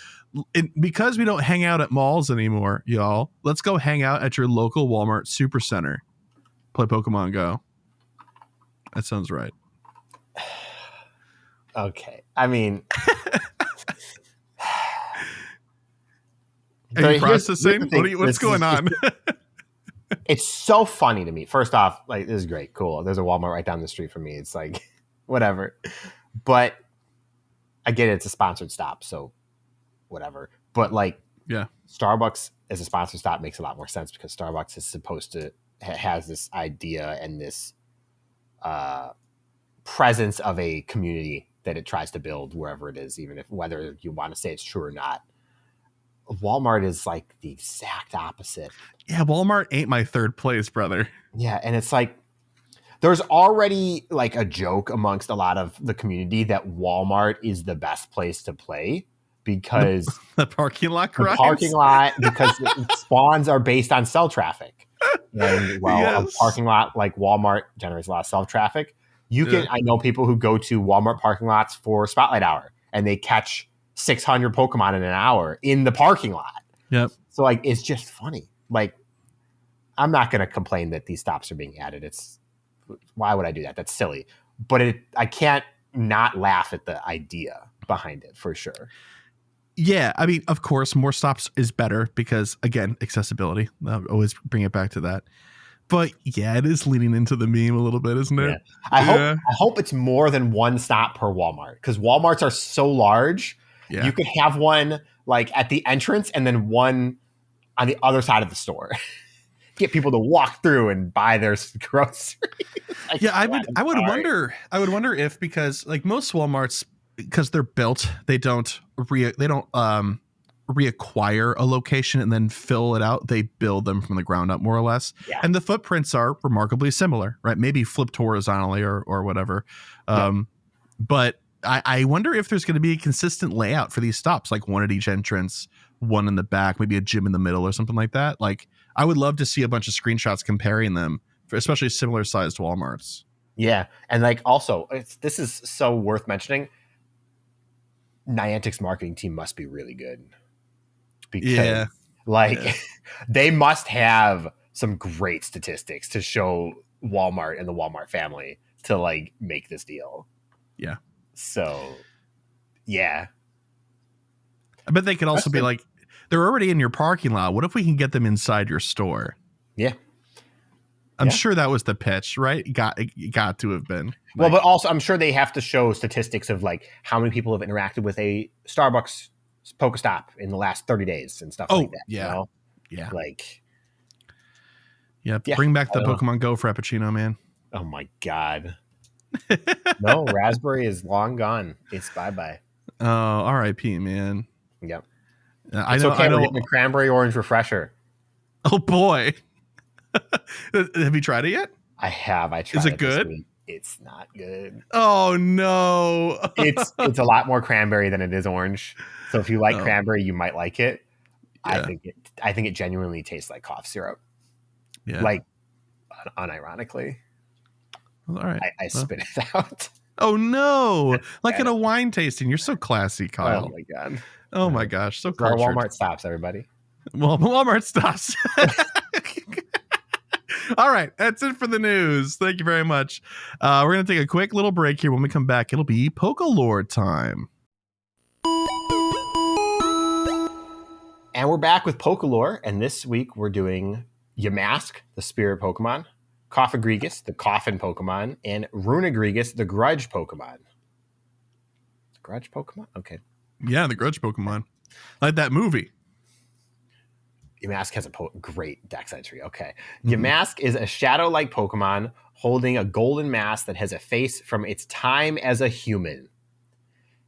because we don't hang out at malls anymore, y'all, let's go hang out at your local Walmart Supercenter. Play Pokemon Go. That sounds right. Okay. I mean, are you processing? What's going on? It's so funny to me. First off, like, this is great. Cool. There's a Walmart right down the street from me. It's like, whatever. But I get it. It's a sponsored stop. So whatever. But like, yeah, Starbucks as a sponsored stop makes a lot more sense because Starbucks is supposed to has this idea and this presence of a community that it tries to build wherever it is, even if whether you want to say it's true or not. Walmart is like the exact opposite. Yeah, Walmart ain't my third place, brother. Yeah, and it's like there's already like a joke amongst a lot of the community that Walmart is the best place to play because the parking lot crimes? Because spawns are based on cell traffic. And a parking lot like Walmart generates a lot of cell traffic. I know people who go to Walmart parking lots for Spotlight Hour and they catch 600 Pokemon in an hour in the parking lot. Yep. So like, it's just funny. Like, I'm not going to complain that these stops are being added. Why would I do that? That's silly. But I can't not laugh at the idea behind it for sure. Yeah. I mean, of course, more stops is better because, again, accessibility. I'll always bring it back to that. But yeah, it is leaning into the meme a little bit, isn't it? Yeah. I hope it's more than one stop per Walmart because Walmarts are so large. Yeah. You could have one like at the entrance and then one on the other side of the store. Get people to walk through and buy their groceries. Like, yeah, I would wonder if, because like most Walmarts, because they're built, they don't reacquire a location and then fill it out. They build them from the ground up, more or less. Yeah. And the footprints are remarkably similar, right? Maybe flipped horizontally or whatever. But I wonder if there's going to be a consistent layout for these stops, like one at each entrance, one in the back, maybe a gym in the middle or something like that. Like, I would love to see a bunch of screenshots comparing them, for especially similar sized Walmarts. Yeah. And like, also, this is so worth mentioning. Niantic's marketing team must be really good because they must have some great statistics to show Walmart and the Walmart family to like make this deal. Yeah. So, yeah. I bet they could also be like, they're already in your parking lot. What if we can get them inside your store? Yeah. I'm sure that was the pitch, right? It got to have been. Well, but also I'm sure they have to show statistics of like how many people have interacted with a Starbucks Pokestop in the last 30 days and stuff like that. Yeah. You know? Yeah. Like, yeah. Bring back the Pokemon Go Frappuccino, man. Oh my God. No, raspberry is long gone. It's bye-bye. Oh, R.I.P., man. Yep. It's okay. We're getting a cranberry orange refresher. Oh boy. Have you tried it yet? I have. I tried. Is it good? It's not good. Oh no. It's a lot more cranberry than it is orange. So if you like cranberry, you might like it. Yeah. I think it genuinely tastes like cough syrup. Yeah. Like unironically. All right. I spit it out. Oh no. Like in a wine tasting. You're so classy, Kyle. Oh my God. Oh my gosh. So cultured. Our Walmart stops, everybody. Well, Walmart stops. All right. That's it for the news. Thank you very much. We're going to take a quick little break here. When we come back, it'll be Pokélore time. And we're back with Pokélore. And this week we're doing Yamask, the spirit Pokemon, Cofagrigus, the coffin Pokemon, and Runagrigus, the grudge Pokemon. Grudge Pokemon? Okay. Yeah, the grudge Pokemon. Like that movie. Yamask has a great dex entry. Okay. Yamask is a shadow-like Pokemon holding a golden mask that has a face from its time as a human.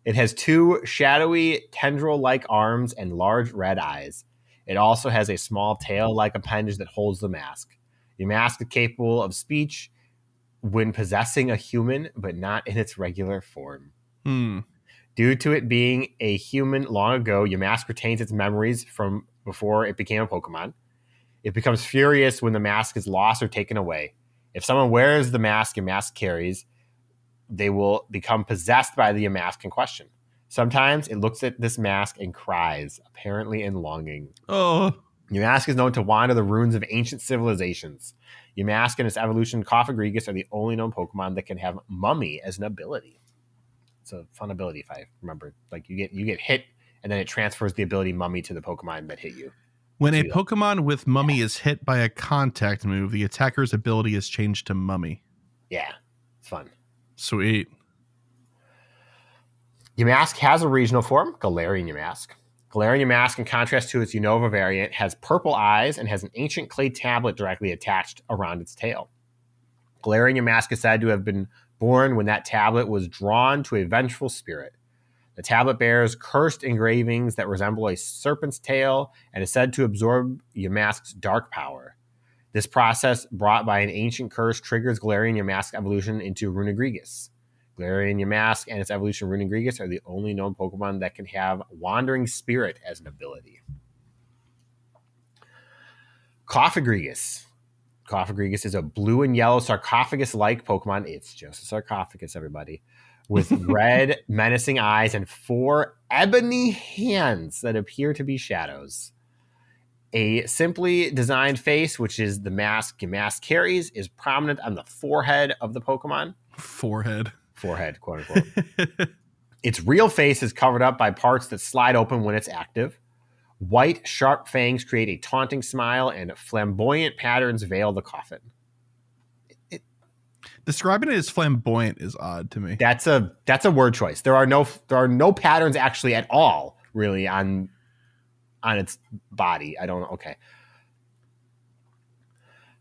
It has 2 shadowy tendril-like arms and large red eyes. It also has a small tail-like appendage that holds the mask. Yamask is capable of speech when possessing a human, but not in its regular form. Due to it being a human long ago, Yamask retains its memories from before it became a Pokemon. It becomes furious when the mask is lost or taken away. If someone wears the mask Yamask carries, they will become possessed by the Yamask in question. Sometimes it looks at this mask and cries, apparently in longing. Oh. Yamask is known to wander the ruins of ancient civilizations. Yamask and its evolution, Cofagrigus, are the only known Pokemon that can have Mummy as an ability. It's a fun ability if I remember. Like you get hit and then it transfers the ability Mummy to the Pokemon that hit you. When a Pokemon with Mummy is hit by a contact move, the attacker's ability is changed to Mummy. Yeah, it's fun. Sweet. Yamask has a regional form, Galarian Yamask. Galarian Yamask, in contrast to its Unova variant, has purple eyes and has an ancient clay tablet directly attached around its tail. Galarian Yamask is said to have been born when that tablet was drawn to a vengeful spirit. The tablet bears cursed engravings that resemble a serpent's tail and is said to absorb Yamask's dark power. This process, brought by an ancient curse, triggers Galarian Yamask evolution into Runagrigus. Galarian Yamask and its evolution Runagrigus are the only known Pokemon that can have Wandering Spirit as an ability. Cofagrigus. Cofagrigus is a blue and yellow sarcophagus-like Pokemon. It's just a sarcophagus, everybody. With red, menacing eyes and 4 ebony hands that appear to be shadows. A simply designed face, which is the mask Yamask carries, is prominent on the forehead of the Pokemon. Forehead, quote unquote. Its real face is covered up by parts that slide open when it's active. White, sharp fangs create a taunting smile, and flamboyant patterns veil the coffin. Describing it as flamboyant is odd to me. That's a word choice. There are no patterns actually at all, really, on its body. I don't know. Okay.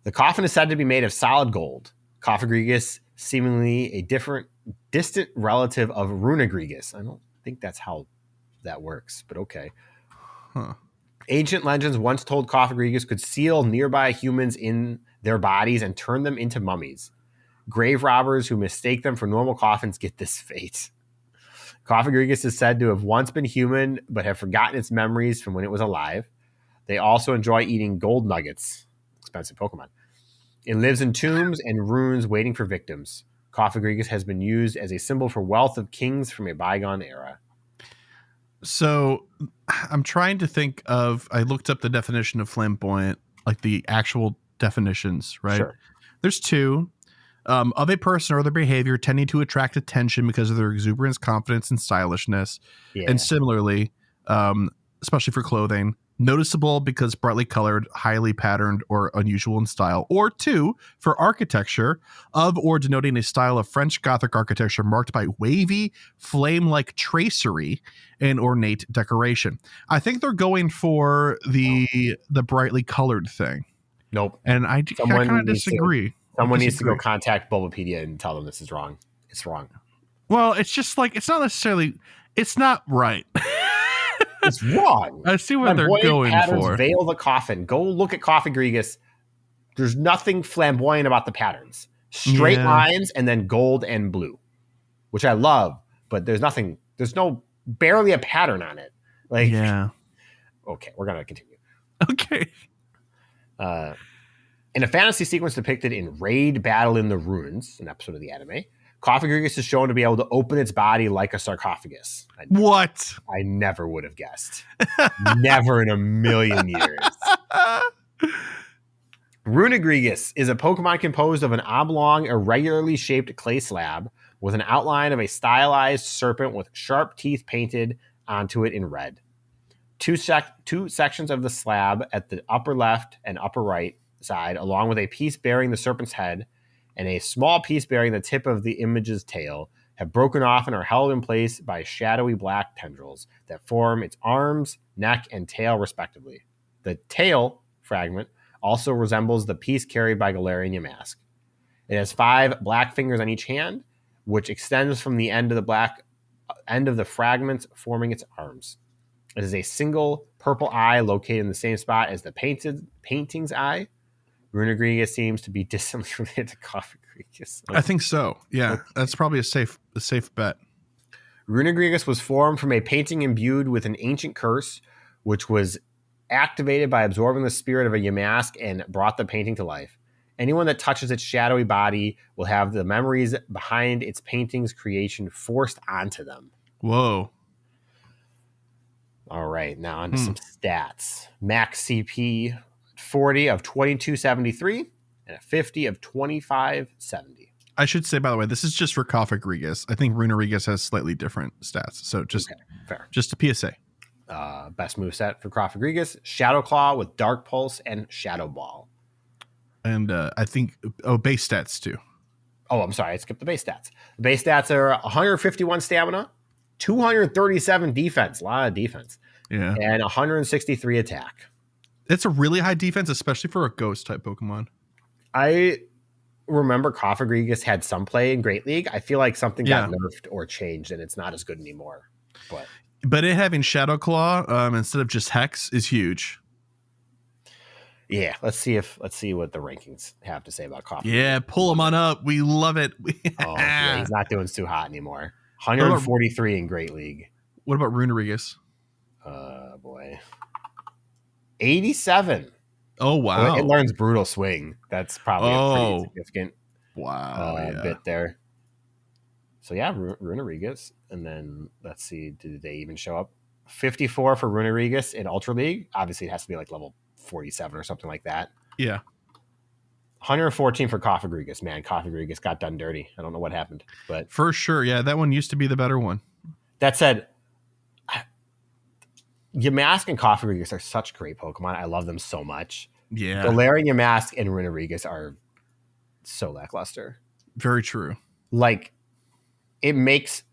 The coffin is said to be made of solid gold. Cofagrigus, seemingly a distant relative of Runagrigus. I don't think that's how that works, but okay. Huh. Ancient legends once told Cofagrigus could seal nearby humans in their bodies and turn them into mummies. Grave robbers who mistake them for normal coffins get this fate. Cofagrigus is said to have once been human, but have forgotten its memories from when it was alive. They also enjoy eating gold nuggets, expensive Pokemon. It lives in tombs and ruins waiting for victims. Cofagrigus has been used as a symbol for wealth of kings from a bygone era. So I'm trying to think of, I looked up the definition of flamboyant, like the actual definitions, right? Sure. There's 2. Of a person or their behavior tending to attract attention because of their exuberance, confidence, and stylishness. Yeah. And similarly, especially for clothing, noticeable because brightly colored, highly patterned, or unusual in style. Or 2, for architecture, of or denoting a style of French Gothic architecture marked by wavy, flame-like tracery and ornate decoration. I think they're going for the brightly colored thing. Nope. And I kind of disagree. Someone needs to go contact Bulbapedia and tell them this is wrong. It's wrong. Well, it's just like, it's not necessarily, it's not right. It's wrong. I see what they're going for. Veil the coffin. Go look at Cofagrigus. There's nothing flamboyant about the patterns. Straight lines and then gold and blue, which I love, but there's barely a pattern on it. Like, yeah. Okay, we're going to continue. Okay. In a fantasy sequence depicted in Raid Battle in the Ruins, an episode of the anime, Cofagrigus is shown to be able to open its body like a sarcophagus. What? I never would have guessed. Never in a million years. Runagrigus is a Pokemon composed of an oblong, irregularly shaped clay slab with an outline of a stylized serpent with sharp teeth painted onto it in red. Two sections of the slab at the upper left and upper right side, along with a piece bearing the serpent's head and a small piece bearing the tip of the image's tail, have broken off and are held in place by shadowy black tendrils that form its arms, neck, and tail respectively. The tail fragment also resembles the piece carried by Galarian Yamask. It has 5 black fingers on each hand, which extends from the end of the fragments, forming its arms. It is a single purple eye located in the same spot as the painting's eye. Runegrigus seems to be distantly related to Cofagrigus. I think so. Yeah, that's probably a safe bet. Runegrigus was formed from a painting imbued with an ancient curse, which was activated by absorbing the spirit of a Yamask and brought the painting to life. Anyone that touches its shadowy body will have the memories behind its painting's creation forced onto them. Whoa. All right, now on to some stats. Max CP 40 of 2273 and a 50 of 2570. I should say, by the way, this is just for Cofagrigus. I think Runerigus has slightly different stats. So just a PSA. Best moveset for Cofagrigus, Shadow Claw with Dark Pulse and Shadow Ball. And I think, base stats too. Oh, I'm sorry. I skipped the base stats. The base stats are 151 stamina, 237 defense, a lot of defense. Yeah. And 163 attack. It's a really high defense, especially for a ghost type Pokemon. I remember Cofagrigus had some play in Great League. I feel like something got nerfed or changed and it's not as good anymore. But it having Shadow Claw instead of just Hex is huge. Yeah, let's see what the rankings have to say about Cofagrigus. Yeah, pull him on up. We love it. He's not doing too hot anymore. 143 in Great League. What about Runerigus? Boy. 87. Oh, wow. It learns Brutal Swing. That's probably a pretty significant bit there. So yeah, Runerigus. And then let's see, do they even show up? 54 for Runerigus in Ultra League. Obviously, it has to be like level 47 or something like that. Yeah. 114 for Cofagrigus. Man, Cofagrigus got done dirty. I don't know what happened, but for sure, yeah, that one used to be the better one. That said, Yamask and Cofagrigus are such great Pokemon. I love them so much. Yeah. Galarian Yamask and Runerigus are so lackluster. Very true. Like, it makes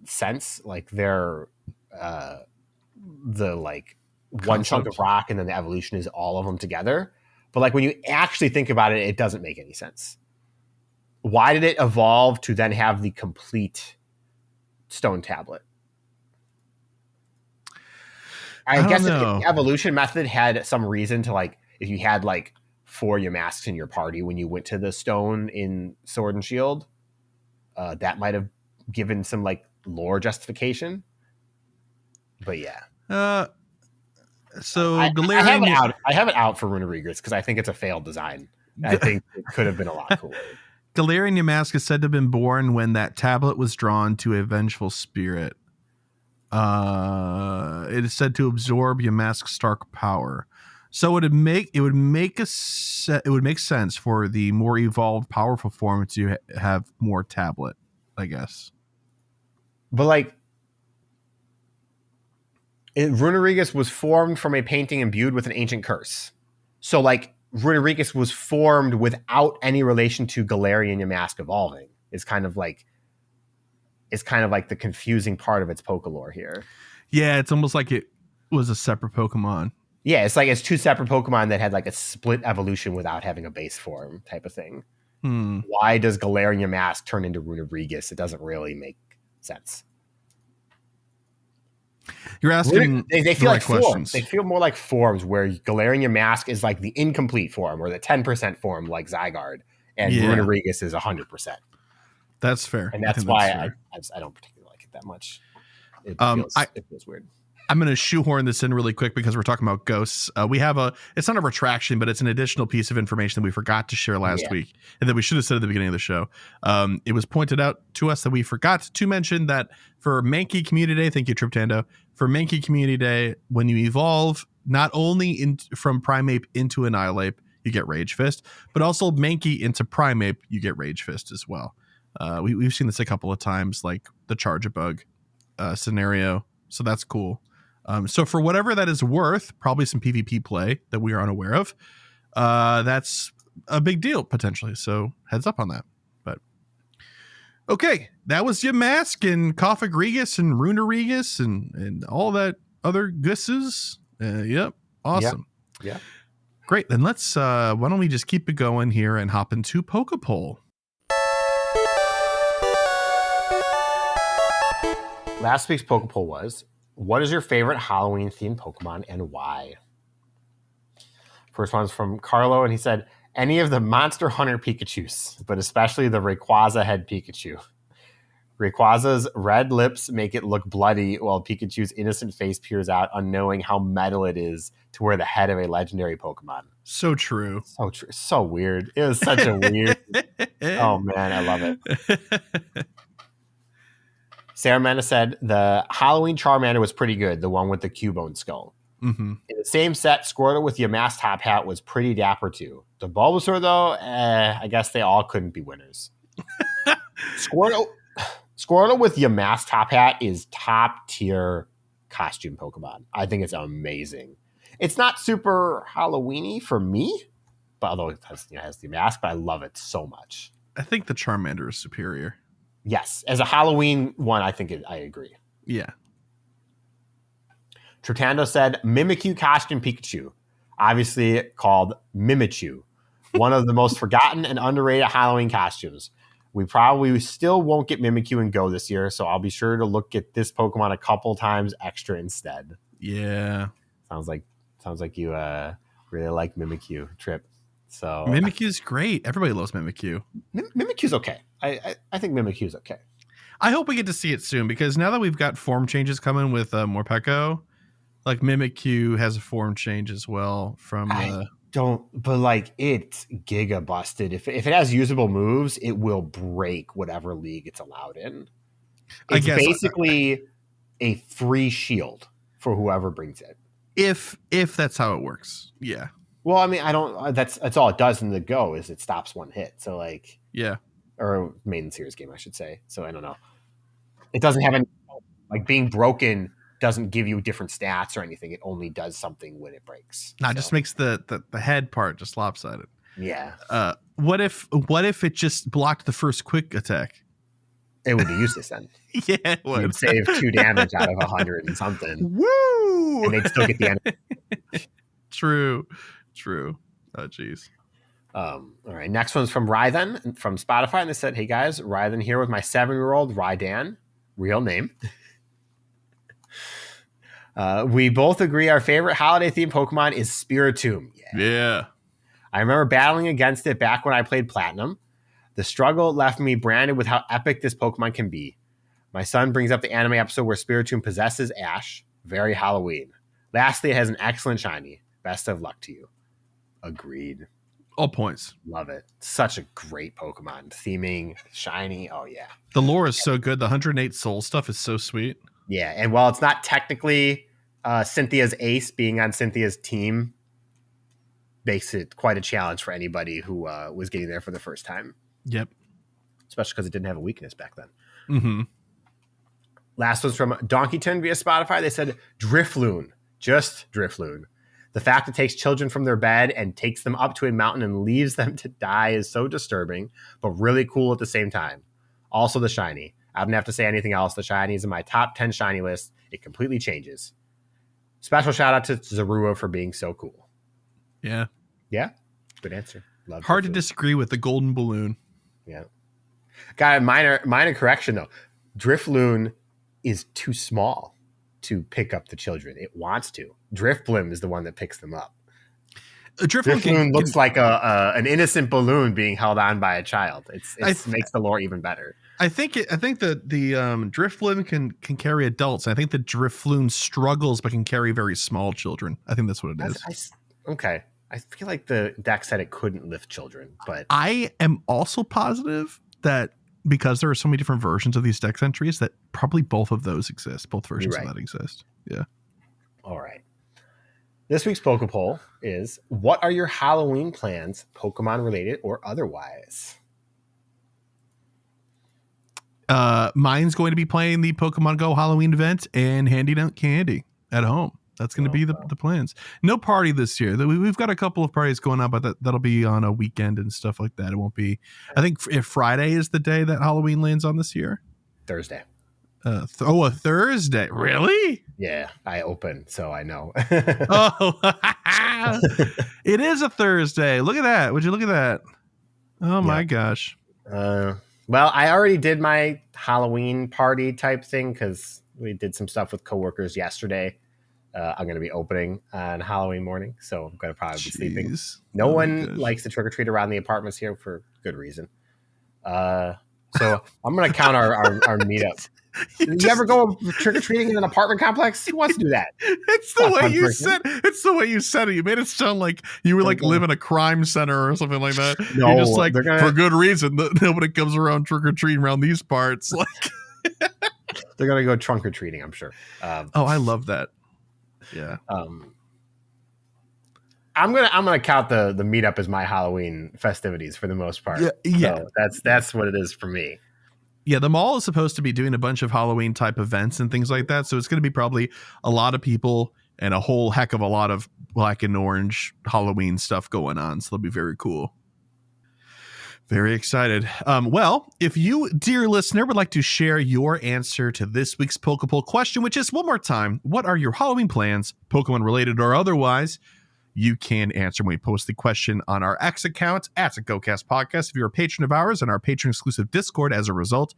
sense. Like, they're the like one chunk of rock and then the evolution is all of them together. But like when you actually think about it, it doesn't make any sense. Why did it evolve to then have the complete stone tablet? I guess if the evolution method had some reason to, like, if you had like 4 Yamasks in your party when you went to the stone in Sword and Shield, that might have given some like lore justification. But yeah. So Galarian, I have it out for Runerigus because I think it's a failed design. I think it could have been a lot cooler. Galarian Yamask is said to have been born when that tablet was drawn to a vengeful spirit. It is said to absorb Yamask's dark power. So it would make sense for the more evolved, powerful form to have more tablet, I guess. But like, Runerigus was formed from a painting imbued with an ancient curse. So like, Runerigus was formed without any relation to Galarian Yamask evolving. It's kind of like the confusing part of its Pokélore here. Yeah, it's almost like it was a separate Pokemon. Yeah, it's like it's 2 separate Pokemon that had like a split evolution without having a base form type of thing. Why does Galarian Yamask turn into Runerigus? It doesn't really make sense. You're asking they feel like forms. They feel more like forms where Galarian Yamask is like the incomplete form or the 10% form like Zygarde, and Runerigus is 100%. That's fair. And that's why I don't particularly like it that much. It feels weird. I'm going to shoehorn this in really quick because we're talking about ghosts. We have it's not a retraction, but it's an additional piece of information that we forgot to share last week and that we should have said at the beginning of the show. It was pointed out to us that we forgot to mention that for Mankey Community Day, thank you, Triptando, for Mankey Community Day, when you evolve not only from Primeape into Annihilape, you get Rage Fist, but also Mankey into Primeape, you get Rage Fist as well. We've seen this a couple of times, like the Charge-a-Bug scenario, so that's cool. So for whatever that is worth, probably some PvP play that we are unaware of, that's a big deal potentially. So heads up on that. But okay, that was Yamask and Koffagrigus and Runerigus and all that other gusses. Yep, awesome. Yeah. Great. Then let's why don't we just keep it going here and hop into PokéPoll. Last week's PokéPoll was, what is your favorite Halloween-themed Pokemon and why? First one's from Carlo, and he said, any of the Monster Hunter Pikachus, but especially the Rayquaza head Pikachu. Rayquaza's red lips make it look bloody, while Pikachu's innocent face peers out, unknowing how metal it is to wear the head of a legendary Pokemon. So true. So true. So weird. It was such a weird... Oh, man, I love it. Sarah Mena said, the Halloween Charmander was pretty good, the one with the Cubone skull. Mm-hmm. In the same set, Squirtle with Yamask top hat was pretty dapper, too. The Bulbasaur, though, I guess they all couldn't be winners. Squirtle with Yamask top hat is top tier costume Pokemon. I think it's amazing. It's not super Halloween-y for me, but although it has the mask, but I love it so much. I think the Charmander is superior. Yes, as a Halloween one, I agree. Yeah. Trotando said Mimikyu costume Pikachu, obviously called Mimichu, one of the most forgotten and underrated Halloween costumes. We probably still won't get Mimikyu in Go this year, so I'll be sure to look at this Pokemon a couple times extra instead. Yeah. Sounds like you really like Mimikyu, Trip. So Mimikyu's great. Everybody loves Mimikyu. Mimikyu's okay. I think Mimikyu's okay. I hope we get to see it soon, because now that we've got form changes coming with Morpeko, like Mimikyu has a form change as well from but like it's giga busted. If it has usable moves, it will break whatever league it's allowed in. It's basically a free shield for whoever brings it. If that's how it works. Yeah. Well, I mean, that's all it does in the Go is it stops one hit. So like, yeah. Or main series game, I should say. So I don't know. It doesn't have any, like being broken doesn't give you different stats or anything. It only does something when it breaks. It just makes the head part just lopsided. Yeah. What if it just blocked the first quick attack? It would be useless then. Yeah, it would. You'd save 2 damage out of 100 and something. Woo! And they'd still get the end. True. Oh, geez. All right. Next one's from Rythan from Spotify. And they said, hey guys, Rythan here with my 7-year-old Rydan, real name. We both agree our favorite holiday themed Pokemon is Spiritomb. Yeah. I remember battling against it back when I played Platinum. The struggle left me branded with how epic this Pokemon can be. My son brings up the anime episode where Spiritomb possesses Ash. Very Halloween. Lastly, it has an excellent shiny. Best of luck to you. Agreed. All points. Love it. Such a great Pokemon. Theming, shiny. Oh, yeah. The lore is so good. The 108 soul stuff is so sweet. Yeah, and while it's not technically Cynthia's ace, being on Cynthia's team makes it quite a challenge for anybody who was getting there for the first time. Yep. Especially because it didn't have a weakness back then. Mm-hmm. Last one's from Donkeyton via Spotify. They said Drifloon. Just Drifloon. The fact it takes children from their bed and takes them up to a mountain and leaves them to die is so disturbing, but really cool at the same time. Also the shiny. I don't have to say anything else. The shiny is in my top 10 shiny list. It completely changes. Special shout out to Zorua for being so cool. Yeah. Yeah. Good answer. Love Hard Drifloon. to disagree with the golden balloon. Yeah. Got a minor correction though. Drifloon is too small to pick up the children. It wants to. Drifblim is the one that picks them up. Drifloon looks like an innocent balloon being held on by a child. It makes the lore even better. I think the Drifblim can carry adults. I think the Drifloon struggles but can carry very small children. I think that's what it is. Okay. I feel like the deck said it couldn't lift children, but I am also positive that because there are so many different versions of these dex entries that probably both of those exist. Both versions of that exist. Yeah. All right. This week's PokéPoll is, what are your Halloween plans, Pokemon related or otherwise? Mine's going to be playing the Pokemon Go Halloween event and handing out candy at home. That's going to be the plans. No party this year. We've got a couple of parties going on, but that'll be on a weekend and stuff like that. It won't be. I think if Friday is the day that Halloween lands on this year. Thursday. A Thursday. Really? Yeah, I open, so I know. It is a Thursday. Look at that. Would you look at that? Oh my gosh. Well, I already did my Halloween party type thing because we did some stuff with coworkers yesterday. I'm going to be opening on Halloween morning, so I'm going to probably be sleeping. No one likes to trick or treat around the apartments here for good reason. So I'm going to count our meetup. You ever go trick or treating in an apartment complex? Who wants to do that? It's the way you said. It's the way you said it. You made it sound like you were like live in a crime center or something like that. No, you're just like for good reason that nobody comes around trick or treating around these parts. Like they're gonna go trunk or treating, I'm sure. I love that. Yeah. I'm gonna count the meetup as my Halloween festivities for the most part. Yeah. So that's what it is for me. Yeah, the mall is supposed to be doing a bunch of Halloween type events and things like that. So it's going to be probably a lot of people and a whole heck of a lot of black and orange Halloween stuff going on. So it'll be very cool. Very excited. Well, if you, dear listener, would like to share your answer to this week's PokéPoll question, which is one more time, what are your Halloween plans, Pokemon related or otherwise? You can answer when we post the question on our X account at GOCast Podcast. If you're a patron of ours and our patron exclusive Discord, as a result,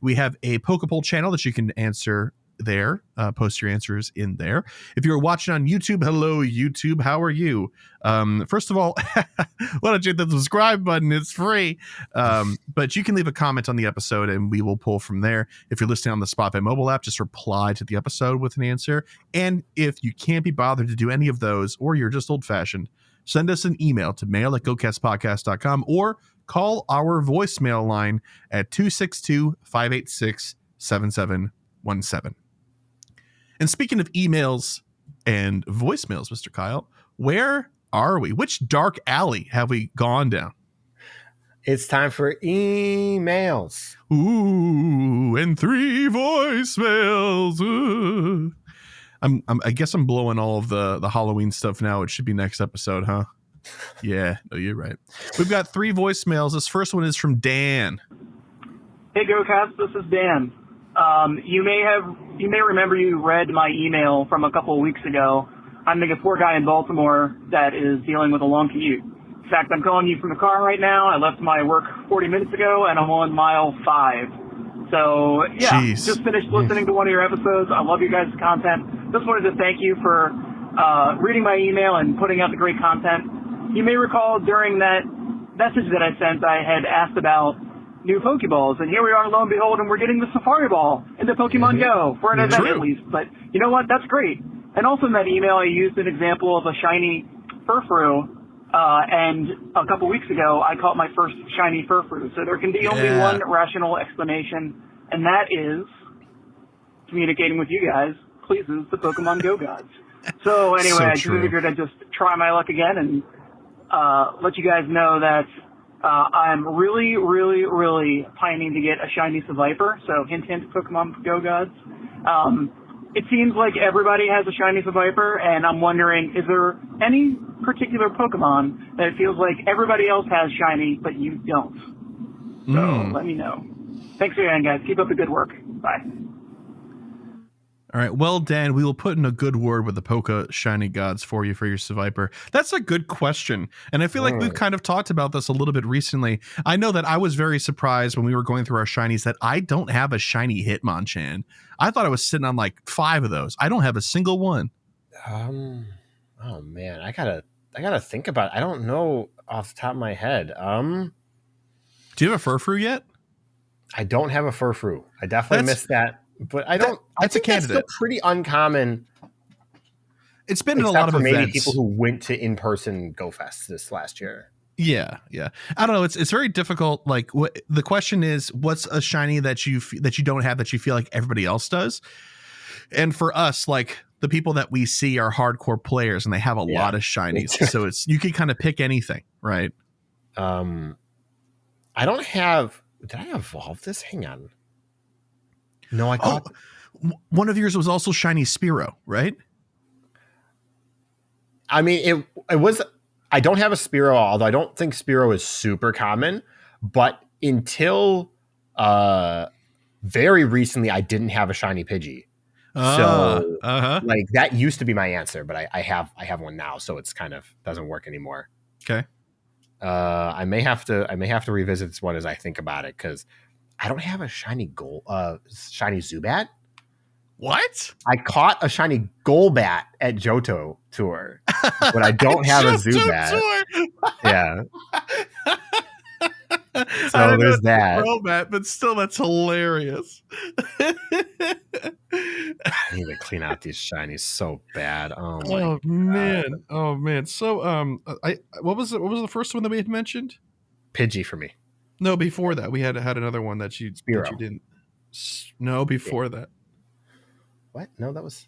we have a PokéPoll channel that you can answer there. Post your answers in there. If you're watching on YouTube, hello YouTube, how are you? First of all, why don't you hit the subscribe button? It's free. But you can leave a comment on the episode and we will pull from there. If you're listening on the Spotify mobile app, just reply to the episode with an answer. And if you can't be bothered to do any of those, or you're just old-fashioned, send us an email to mail@gocastpodcast.com or call our voicemail line at 262-586-7717. And speaking of emails and voicemails, Mr. Kyle, where are we? Which dark alley have we gone down? It's time for emails. Ooh, and 3 voicemails. Ooh. I guess I'm blowing all of the Halloween stuff now. It should be next episode, huh? Yeah, no, you're right. We've got 3 voicemails. This first one is from Dan. Hey, GoCast, this is Dan. You may remember you read my email from a couple of weeks ago. I'm the poor guy in Baltimore that is dealing with a long commute. In fact, I'm calling you from the car right now. I left my work 40 minutes ago, and I'm on mile 5. So, yeah, Jeez. Just finished listening to one of your episodes. I love you guys' content. Just wanted to thank you for reading my email and putting out the great content. You may recall during that message that I sent, I had asked about new Pokeballs, and here we are, lo and behold, and we're getting the Safari Ball in the Pokemon Go, for an event at least. But you know what? That's great. And also in that email, I used an example of a shiny Furfrou, and a couple weeks ago, I caught my first shiny Furfrou. So there can be only one rational explanation, and that is communicating with you guys pleases the Pokemon Go gods. So anyway, I just figured I'd just try my luck again and let you guys know that I'm really, really, really pining to get a shiny Seviper. So hint, hint, Pokemon Go gods. It seems like everybody has a shiny Seviper, and I'm wondering, is there any particular Pokemon that it feels like everybody else has shiny, but you don't? So let me know. Thanks again, guys. Keep up the good work. Bye. All right. Well, Dan, we will put in a good word with the Poke Shiny Gods for you for your Seviper. That's a good question. And I feel like we've kind of talked about this a little bit recently. I know that I was very surprised when we were going through our shinies that I don't have a shiny Hitmonchan. I thought I was sitting on like 5 of those. I don't have a single one. Oh man, I gotta think about it. I don't know off the top of my head. Do you have a Furfrou yet? I don't have a Furfrou. I definitely missed that. But I don't. That's I think a candidate. That's still pretty uncommon. It's been in a lot of events. Maybe people who went to in-person Go Fest this last year. Yeah. I don't know. It's very difficult. Like, the question is, what's a shiny that you don't have that you feel like everybody else does? And for us, like the people that we see are hardcore players, and they have a lot of shinies. So you can kind of pick anything, right? I don't have. Did I evolve this? Hang on. No, I caught. One of yours was also shiny Spearow, right? I mean, it was. I don't have a Spearow, although I don't think Spearow is super common. But until very recently, I didn't have a shiny Pidgey. So like that used to be my answer, but I have one now, so it's kind of doesn't work anymore. Okay. I may have to revisit this one as I think about it, because I don't have a shiny Zubat. What? I caught a shiny Golbat at Johto Tour, but I don't have a Zubat. Yeah. So there's that. Golbat, but still, that's hilarious. I need to clean out these shinies so bad. Oh my God. Man. Oh man. So what was the first one that we had mentioned? Pidgey for me. No, before that we had another one that you didn't. No, before that. What? No, that was.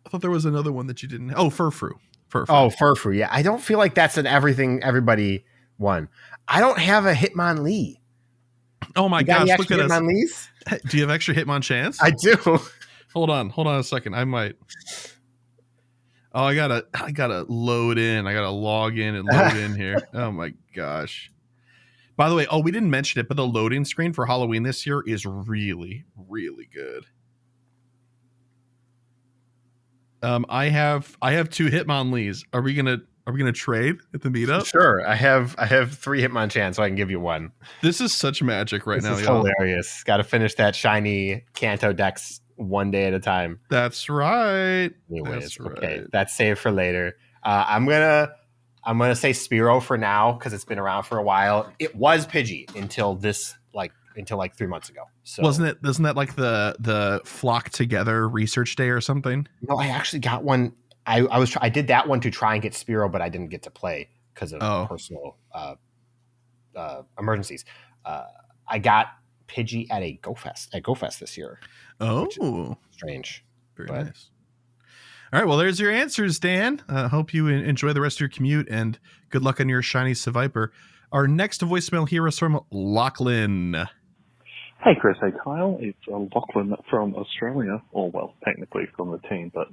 I thought there was another one that you didn't. Oh, Furfrou. Oh, Furfrou. Yeah, I don't feel like that's an everybody one. I don't have a Hitmonlee. Oh my gosh! Look at us. Hitmonlees? Do you have extra Hitmonchan? I do. Hold on a second. I might. Oh, I gotta load in. I gotta log in and load in here. Oh my gosh. By the way, we didn't mention it, but the loading screen for Halloween this year is really, really good. I have 2 Hitmonlees. Are we gonna trade at the meetup? Sure. I have 3 Hitmonchan, so I can give you one. This is such magic right now. This is hilarious. Got to finish that shiny Kanto Dex one day at a time. That's right. Anyways, okay, that's saved for later. I'm gonna say Spearow for now because it's been around for a while. It was Pidgey until 3 months ago. So wasn't that like the Flock Together research day or something? No, I actually got one. I did that one to try and get Spearow, but I didn't get to play because of personal emergencies. I got Pidgey at GoFest this year. Oh, strange. Very nice. All right, well, there's your answers, Dan. Hope you enjoy the rest of your commute, and good luck on your shiny Seviper. Our next voicemail here is from Lachlan. Hey, Chris. Hey, Kyle. It's Lachlan from Australia. Or, well, technically from the team, but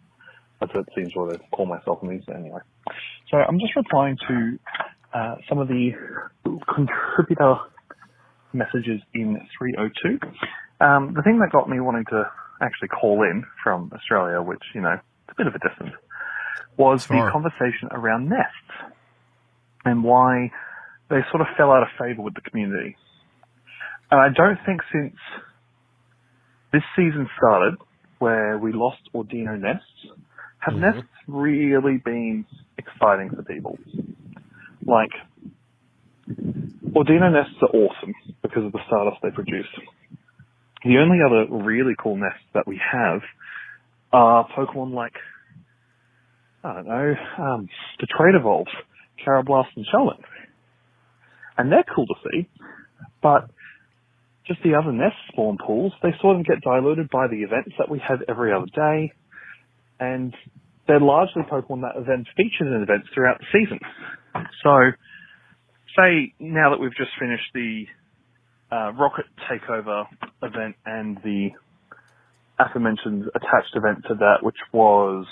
that seems what I call myself in these anyway. So I'm just replying to some of the contributor messages in 302. The thing that got me wanting to actually call in from Australia, which, it's a bit of a distance, was the conversation around nests and why they sort of fell out of favor with the community. And I don't think since this season started, where we lost Ordino nests, have nests really been exciting for people. Like, Ordino nests are awesome because of the Stardust they produce. The only other really cool nests that we have are Pokemon like, I don't know, the Trade Evolves, Carablast and Sheldon. And they're cool to see, but just the other nest spawn pools, they sort of get diluted by the events that we have every other day, and they're largely Pokemon that are then featured in events throughout the season. So, say now that we've just finished the Rocket Takeover event and the aforementioned attached event to that, which was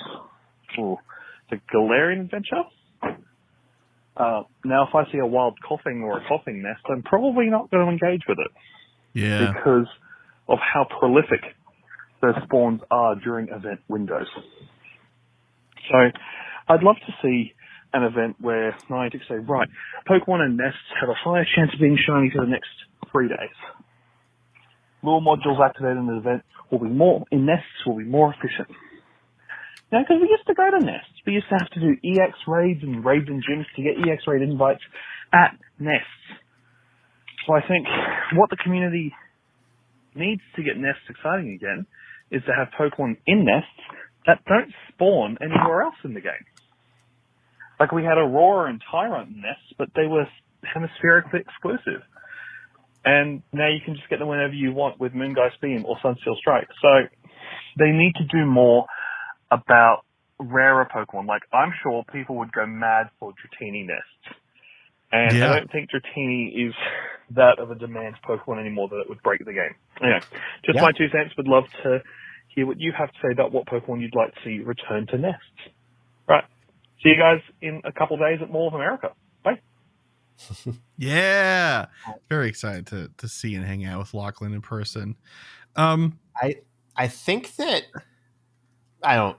the Galarian Adventure. Now, if I see a wild coughing or a coughing nest, I'm probably not going to engage with it. Yeah. Because of how prolific those spawns are during event windows. So, I'd love to see an event where Niantic say, right, Pokemon and nests have a higher chance of being shiny for the next 3 days. Lure modules activated in the event nests will be more efficient. Now, because we used to go to nests. We used to have to do EX raids and gyms to get EX raid invites at nests. So I think what the community needs to get nests exciting again is to have Pokemon in nests that don't spawn anywhere else in the game. Like we had Aurora and Tyrant nests, but they were hemispherically exclusive. And now you can just get them whenever you want with Moongeist Beam or Sunsteel Strike. So they need to do more about rarer Pokemon. Like, I'm sure people would go mad for Dratini nests. And I don't think Dratini is that of a demand Pokemon anymore that it would break the game. Anyway, just my 2 cents. Would love to hear what you have to say about what Pokemon you'd like to see return to nests. Right. See you guys in a couple of days at Mall of America. Bye. Yeah. Very excited to see and hang out with Lachlan in person. I think that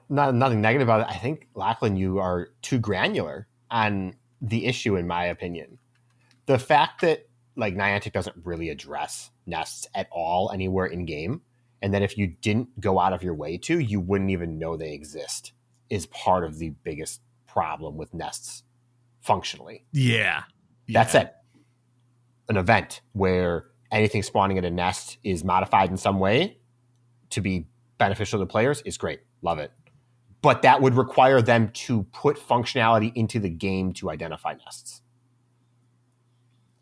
nothing negative about it. I think, Lachlan, you are too granular on the issue, in my opinion. The fact that like Niantic doesn't really address nests at all anywhere in game, and that if you didn't go out of your way to, you wouldn't even know they exist, is part of the biggest problem with nests functionally. Yeah. That's it. An event where anything spawning at a nest is modified in some way to be beneficial to players is great. Love it. But that would require them to put functionality into the game to identify nests.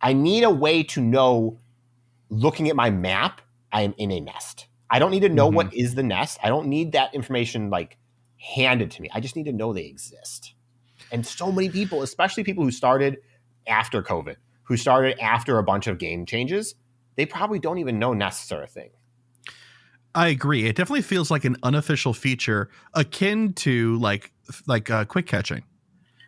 I need a way to know, looking at my map, I am in a nest. I don't need to know what is the nest. I don't need that information like handed to me. I just need to know they exist. And so many people, especially people who started after COVID, who started after a bunch of game changes, they probably don't even know nests are a thing. I agree. It definitely feels like an unofficial feature akin to like quick catching,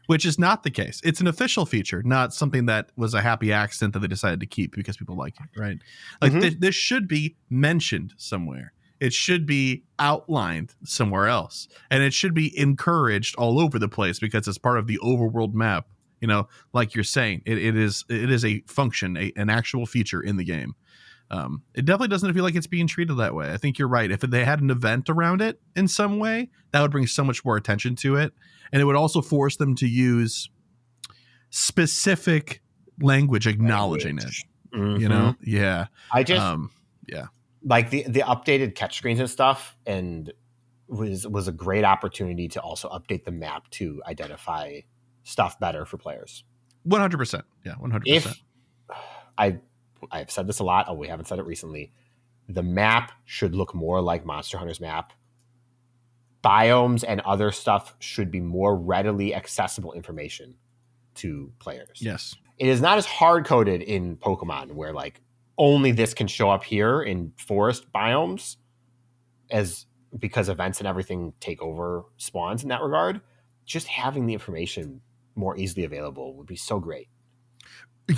which is not the case. It's an official feature, not something that was a happy accident that they decided to keep because people like it, right? Like this should be mentioned somewhere. It should be outlined somewhere else, and it should be encouraged all over the place because it's part of the overworld map. You know, like you're saying, it is a function, an actual feature in the game. It definitely doesn't feel like it's being treated that way. I think you're right. If they had an event around it in some way, that would bring so much more attention to it. And it would also force them to use specific language acknowledging it. You know? Yeah. I just, like the updated catch screens and stuff, and was a great opportunity to also update the map to identify stuff better for players. 100%. Yeah, 100%. If I've said this a lot. Oh, we haven't said it recently. The map should look more like Monster Hunter's map. Biomes and other stuff should be more readily accessible information to players. Yes. It is not as hard-coded in Pokemon where like only this can show up here in forest biomes as because events and everything take over spawns in that regard. Just having the information more easily available would be so great.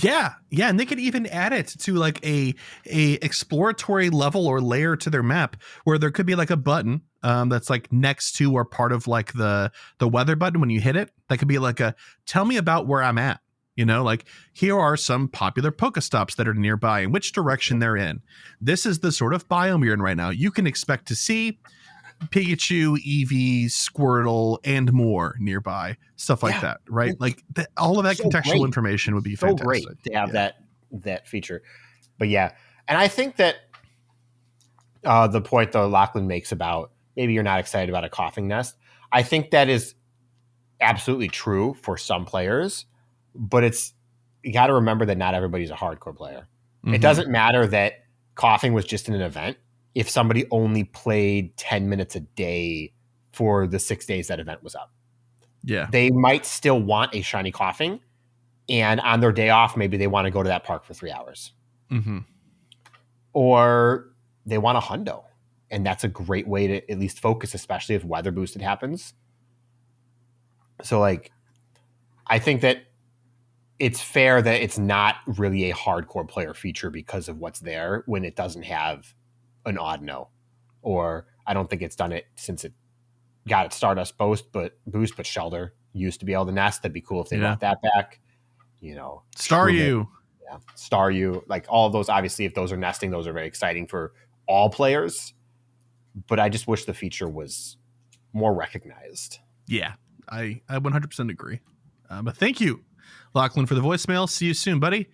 Yeah, and they could even add it to like a exploratory level or layer to their map where there could be like a button that's like next to or part of like the weather button when you hit it. That could be like a tell me about where I'm at. You know, like here are some popular PokéStops that are nearby and which direction they're in. This is the sort of biome you're in right now. You can expect to see Pikachu, Eevee, Squirtle, and more nearby. Stuff like that, right? Like all of that contextual information would be fantastic. Great to have that feature. But yeah, and I think that the point though Lachlan makes about maybe you're not excited about a coughing nest, I think that is absolutely true for some players, but you got to remember that not everybody's a hardcore player. It doesn't matter that coughing was just in an event. If somebody only played 10 minutes a day for the 6 days that event was up. Yeah. They might still want a shiny coughing, and on their day off, maybe they want to go to that park for 3 hours. Or they want a hundo, and that's a great way to at least focus, especially if weather boosted happens. So like, I think that it's fair that it's not really a hardcore player feature because of what's there when it doesn't have an odd no, or I don't think it's done it since it got its Stardust boost, but Shelter used to be able to nest. That'd be cool if they brought that back. You know, Staryu, like all of those. Obviously, if those are nesting, those are very exciting for all players. But I just wish the feature was more recognized. Yeah, I 100% agree. But thank you, Lachlan, for the voicemail. See you soon, buddy.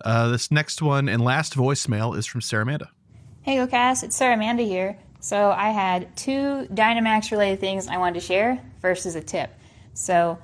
This next one and last voicemail is from Sarah Amanda. Hey GOCast, it's Sarah Amanda here. So I had 2 Dynamax related things I wanted to share. First is a tip. So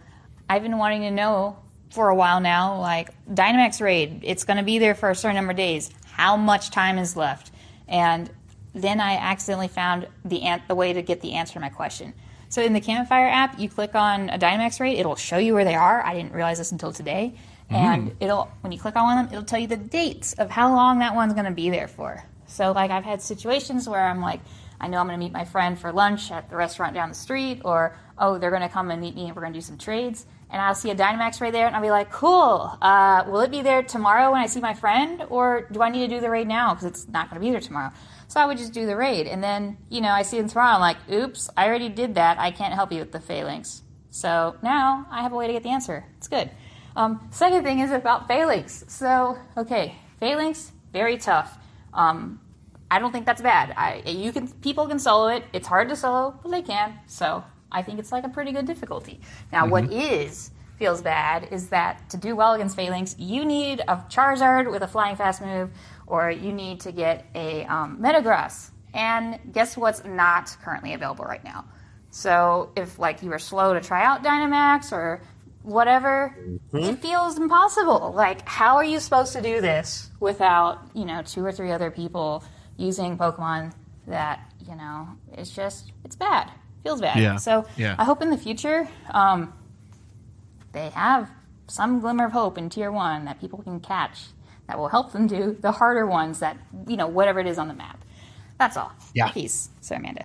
I've been wanting to know for a while now, like Dynamax raid, it's going to be there for a certain number of days. How much time is left? And then I accidentally found the way to get the answer to my question. So in the Campfire app, you click on a Dynamax raid, it'll show you where they are. I didn't realize this until today. And when you click on one of them, it'll tell you the dates of how long that one's going to be there for. So, like, I've had situations where I'm like, I know I'm going to meet my friend for lunch at the restaurant down the street, or, oh, they're going to come and meet me and we're going to do some trades. And I'll see a Dynamax right there, and I'll be like, cool. Will it be there tomorrow when I see my friend, or do I need to do the raid now because it's not going to be there tomorrow? So I would just do the raid. And then, I see them tomorrow. I'm like, oops, I already did that. I can't help you with the phalanx. So now I have a way to get the answer. It's good. Second thing is about phalanx. So, okay, phalanx, very tough. I don't think that's bad. People can solo it. It's hard to solo, but they can. So I think it's like a pretty good difficulty. Now, what feels bad is that to do well against phalanx, you need a Charizard with a flying fast move, or you need to get a Metagross. And guess what's not currently available right now? So if you were slow to try out Dynamax or whatever, it feels impossible. How are you supposed to do this without 2 or 3 other people using Pokemon that it's bad. Feels bad. Yeah. So yeah. I hope in the future they have some glimmer of hope in Tier 1 that people can catch that will help them do the harder ones that, whatever it is on the map. That's all. Yeah. Peace, Sir Amanda.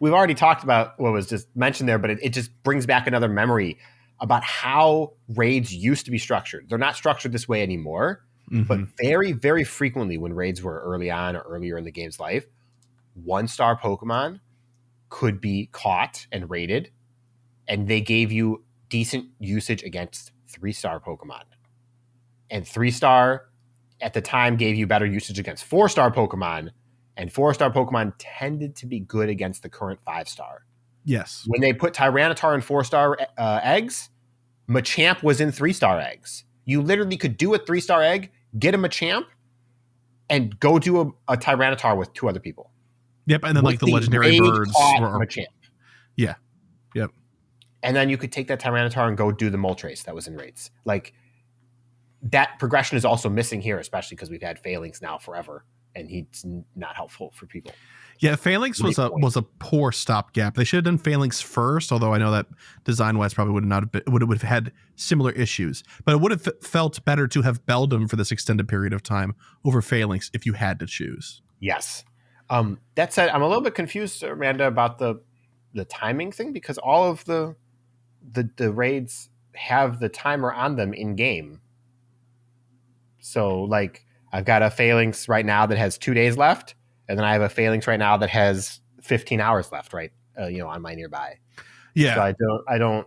We've already talked about what was just mentioned there, but it just brings back another memory about how raids used to be structured. They're not structured this way anymore, but very, very frequently when raids were early on or earlier in the game's life, 1-star Pokemon could be caught and raided, and they gave you decent usage against 3-star Pokemon. And 3-star at the time gave you better usage against 4-star Pokemon, and 4-star Pokemon tended to be good against the current 5-star. Yes. When they put Tyranitar in 4-star eggs, Machamp was in 3-star eggs. You literally could do a 3-star egg, get a Machamp, and go do a Tyranitar with 2 other people. Yep, and then the legendary birds were Machamp. Yeah. Yep. And then you could take that Tyranitar and go do the Moltres that was in raids. That progression is also missing here, especially because we've had Phalanx now forever, and he's not helpful for people. Yeah, Phalanx was a poor stopgap. They should have done Phalanx first, although I know that design-wise probably would have had similar issues. But it would have felt better to have Beldum for this extended period of time over Phalanx if you had to choose. Yes. That said, I'm a little bit confused, Amanda, about the timing thing, because all of the raids have the timer on them in game. So I've got a Phalanx right now that has 2 days left, and then I have a Phalanx right now that has 15 hours left, right? On my nearby. Yeah. So I don't.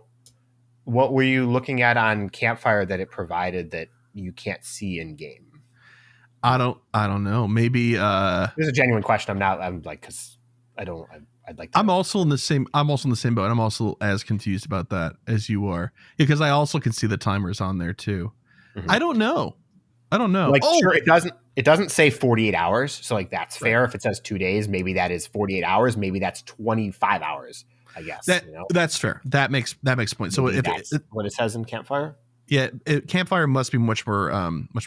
What were you looking at on Campfire that it provided that you can't see in game? I don't know. Maybe there's a genuine question. Because I'd like to. I'm also in the same boat. I'm also as confused about that as you are, because I also can see the timers on there too. Mm-hmm. I don't know. Sure, it doesn't say 48 hours. So that's fair. If it says 2 days, maybe that is 48 hours. Maybe that's 25 hours, I guess. That's fair. That makes point. So maybe if what it says in Campfire. Yeah. Campfire must be much more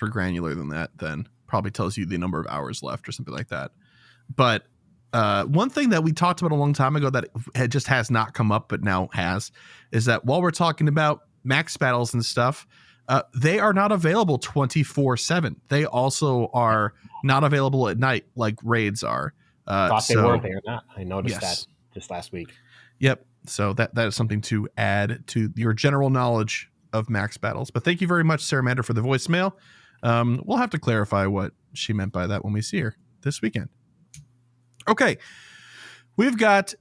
granular than that. Then probably tells you the number of hours left or something like that. But one thing that we talked about a long time ago that just has not come up, but now has, is that while we're talking about max battles and stuff, they are not available 24/7. They also are not available at night like raids are. Thought they were. They are not. I noticed that just last week. Yep. So that is something to add to your general knowledge of max battles. But thank you very much, Sarah Mander, for the voicemail. We'll have to clarify what she meant by that when we see her this weekend. Okay. We've got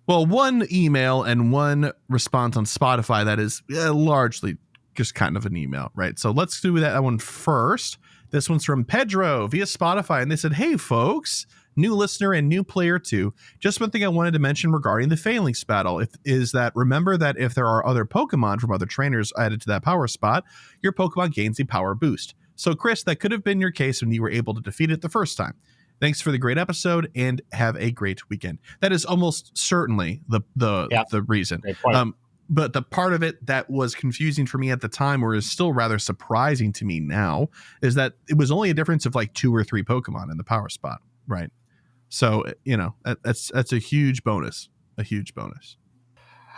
one email and one response on Spotify that is largely just kind of an email, right? So let's do that one first. This one's from Pedro via Spotify, and they said, "Hey, folks, new listener and new player too. Just one thing I wanted to mention regarding the Phalanx battle is that remember that if there are other Pokemon from other trainers added to that power spot, your Pokemon gains a power boost. So, Chris, that could have been your case when you were able to defeat it the first time. Thanks for the great episode and have a great weekend." That is almost certainly the reason. But the part of it that was confusing for me at the time, or is still rather surprising to me now, is that it was only a difference of 2 or 3 Pokemon in the power spot, right? So, that's a huge bonus. A huge bonus.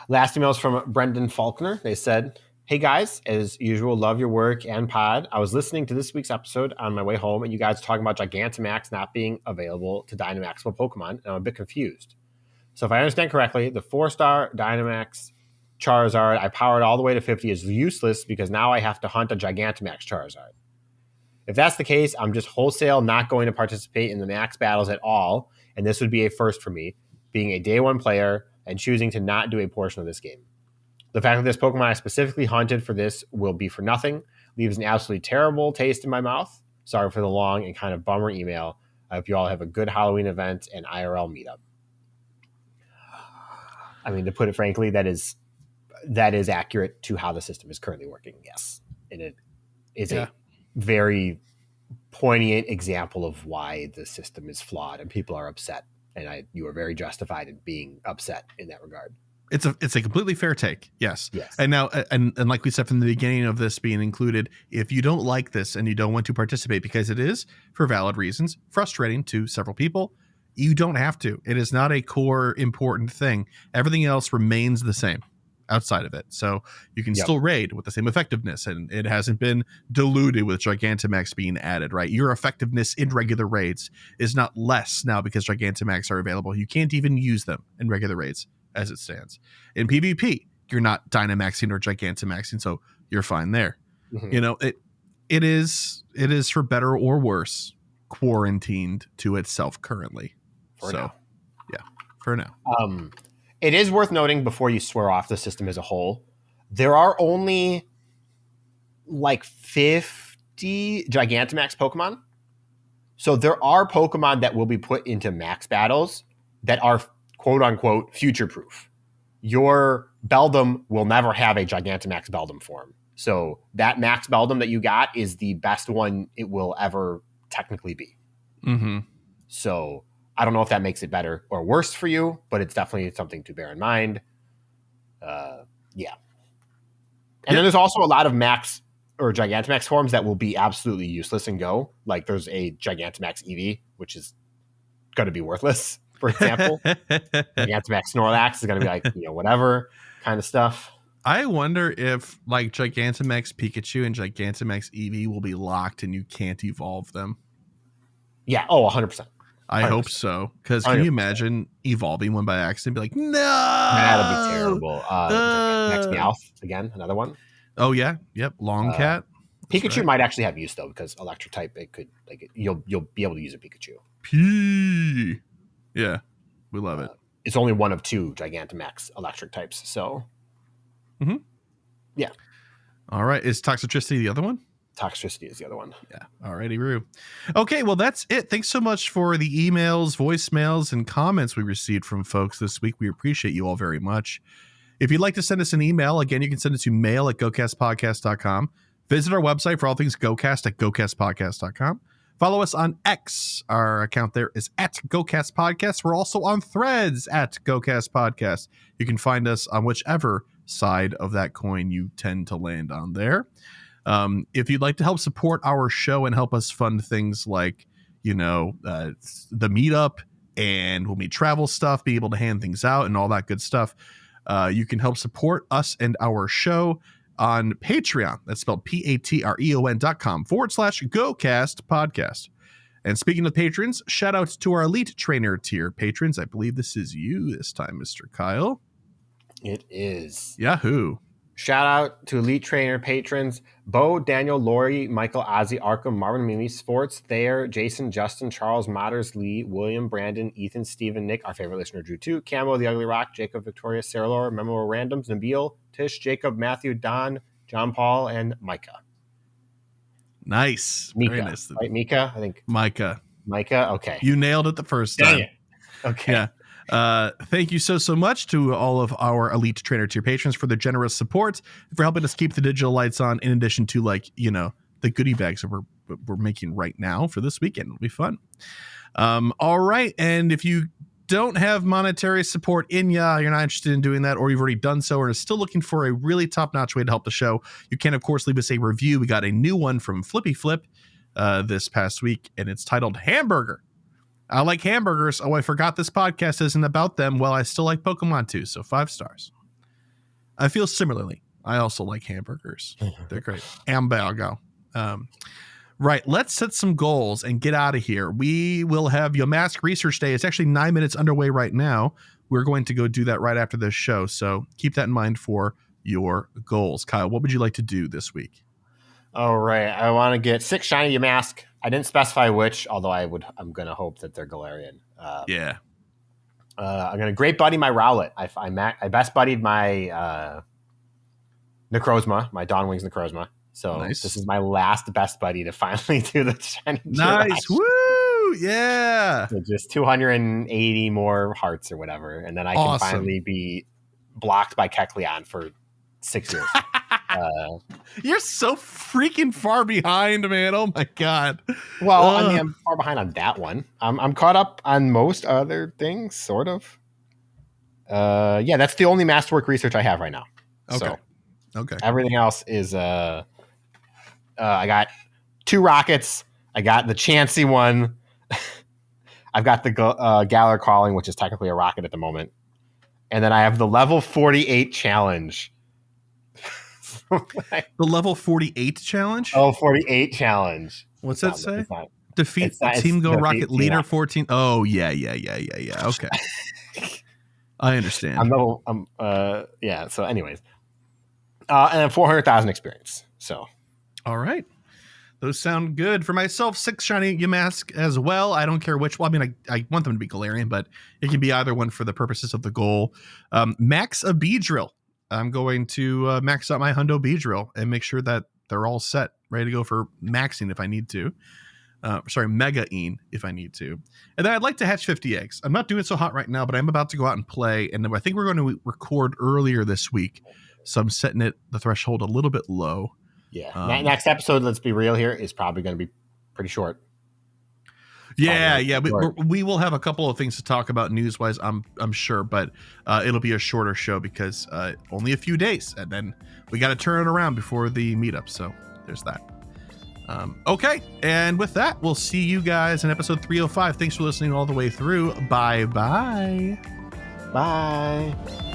Last email is from Brendan Faulkner. They said, Hey guys, as usual, love your work and pod. I was listening to this week's episode on my way home, and you guys were talking about Gigantamax not being available to Dynamax for Pokemon, and I'm a bit confused. So if I understand correctly, the 4-star Dynamax Charizard I powered all the way to 50 is useless because now I have to hunt a Gigantamax Charizard. If that's the case, I'm just wholesale not going to participate in the max battles at all, and this would be a first for me, being a day one player and choosing to not do a portion of this game. The fact that this Pokemon I specifically hunted for this will be for nothing leaves an absolutely terrible taste in my mouth. Sorry for the long and kind of bummer email. I hope you all have a good Halloween event and IRL meetup. I mean, to put it frankly, that is accurate to how the system is currently working, yes. And it is a very poignant example of why the system is flawed and people are upset. And you are very justified in being upset in that regard. It's a completely fair take. Yes. Yes. And now, and like we said from the beginning of this being included, if you don't like this and you don't want to participate because it is, for valid reasons, frustrating to several people, you don't have to. It is not a core important thing. Everything else remains the same outside of it. So you can still raid with the same effectiveness, and it hasn't been diluted with Gigantamax being added, right? Your effectiveness in regular raids is not less now because Gigantamax are available. You can't even use them in regular raids as it stands. In PvP, you're not Dynamaxing or Gigantamaxing, so you're fine there. Mm-hmm. You know, it is for better or worse quarantined to itself currently. For now. It is worth noting before you swear off the system as a whole, there are only like 50 Gigantamax Pokemon. So there are Pokemon that will be put into max battles that are quote unquote future proof. Your Beldum will never have a Gigantamax Beldum form. So that max Beldum that you got is the best one it will ever technically be. Mm-hmm. So I don't know if that makes it better or worse for you, but it's definitely something to bear in mind. And then there's also a lot of max or Gigantamax forms that will be absolutely useless and go. Like there's a Gigantamax Eevee, which is going to be worthless, for example. Gigantamax Snorlax is going to be like, whatever kind of stuff. I wonder if like Gigantamax Pikachu and Gigantamax Eevee will be locked and you can't evolve them. Yeah. Oh, 100%. I hope so. Because can you imagine evolving one by accident? Be like, no, that'd be terrible. Next Meowth again, another one. Oh yeah, yep. Long cat. Pikachu might actually have use though because electric type. It could you'll be able to use a Pikachu. Yeah, we love it. It's only one of 2 Gigantamax electric types. So, yeah. All right. Is Toxicity the other one? Toxicity is the other one. Yeah. Alrighty, Roo. Okay, well, that's it. Thanks so much for the emails, voicemails, and comments we received from folks this week. We appreciate you all very much. If you'd like to send us an email, again, you can send it to mail@gocastpodcast.com. Visit our website for all things GoCast at gocastpodcast.com. Follow us on X. Our account there is at GoCast Podcast. We're also on Threads at GoCast Podcast. You can find us on whichever side of that coin you tend to land on there. If you'd like to help support our show and help us fund things like, the meetup and when we travel stuff, be able to hand things out and all that good stuff, you can help support us and our show on Patreon. That's spelled patreon.com/GoCast Podcast. And speaking of patrons, shout out to our Elite Trainer tier patrons. I believe this is you this time, Mr. Kyle. It is. Yahoo. Shout out to Elite Trainer patrons Bo, Daniel, Lori, Michael, Ozzy, Arkham, Marvin, Mimi, Sports, Thayer, Jason, Justin, Charles, Motters, Lee, William, Brandon, Ethan, Stephen, Nick, our favorite listener, Drew 2, Camo, The Ugly Rock, Jacob, Victoria, Sarah Laura, Memorial Randoms, Nabil, Tish, Jacob, Matthew, Don, John Paul, and Micah. Nice. Mika, very nice. Right, Mika? I think. Micah. Okay. You nailed it the first time. Dang it. Okay. Yeah. Thank you so much to all of our Elite Trainer tier patrons for their generous support, for helping us keep the digital lights on, in addition to the goodie bags that we're making right now for this weekend. It'll be fun. All right. And if you don't have monetary support you're not interested in doing that, or you've already done so, or are still looking for a really top-notch way to help the show, you can, of course, leave us a review. We got a new one from Flippy Flip this past week, and it's titled Hamburger. I like hamburgers. Oh, I forgot this podcast isn't about them. Well, I still like Pokemon too, so 5 stars. I feel similarly I also like hamburgers. They're great. Hamburger. Right. Let's set some goals and get out of here. We will have Yamask Research Day. It's actually 9 minutes underway right now. We're going to go do that right after this show. So keep that in mind for your goals. Kyle, what would you like to do this week? All right. I want to get 6 shiny Yamask. I didn't specify which, although I'm going to hope that they're Galarian. Yeah. I'm going to great buddy my Rowlet. I best buddied my Necrozma, my Dawnwings Necrozma. So Nice. This is my last best buddy to finally do the shiny. Nice. Giraffe. Woo! Yeah. So just 280 more hearts or whatever, and then I can Awesome. finally be blocked by Kecleon for 6 years. You're so freaking far behind, man. Oh my God. Well, I mean, I'm far behind on that one. I'm caught up on most other things, sort of. Yeah, that's the only masterwork research I have right now. Okay. So Okay. everything else is I got 2 rockets. I got the Chansey one. I've got the Galar Calling, which is technically a rocket at the moment. And then I have the level 48 challenge. The level 48 challenge? Oh, 48 challenge. What's that say? It's not- Defeat it's not- Team it's Go defeat Rocket Team Leader Rocket. 14. Oh, yeah. Okay. I understand. yeah. So, anyways, and then 400,000 experience. So, All right. Those sound good. For myself, 6 shiny Yamask as well. I don't care which one. I mean, I want them to be Galarian, but it can be either one for the purposes of the goal. Max a Beedrill. I'm going to max out my Hundo Beedrill and make sure that they're all set, ready to go for maxing if I need to. Mega-ing if I need to. And then I'd like to hatch 50 eggs. I'm not doing so hot right now, but I'm about to go out and play. And I think we're going to record earlier this week. So I'm setting the threshold a little bit low. yeah. Next episode, let's be real here, is probably going to be pretty short. Yeah. We will have a couple of things to talk about news-wise, I'm sure, but it'll be a shorter show because only a few days, and then we got to turn it around before the meetup. So there's that. Okay, and with that, we'll see you guys in episode 305. Thanks for listening all the way through. Bye-bye. Bye.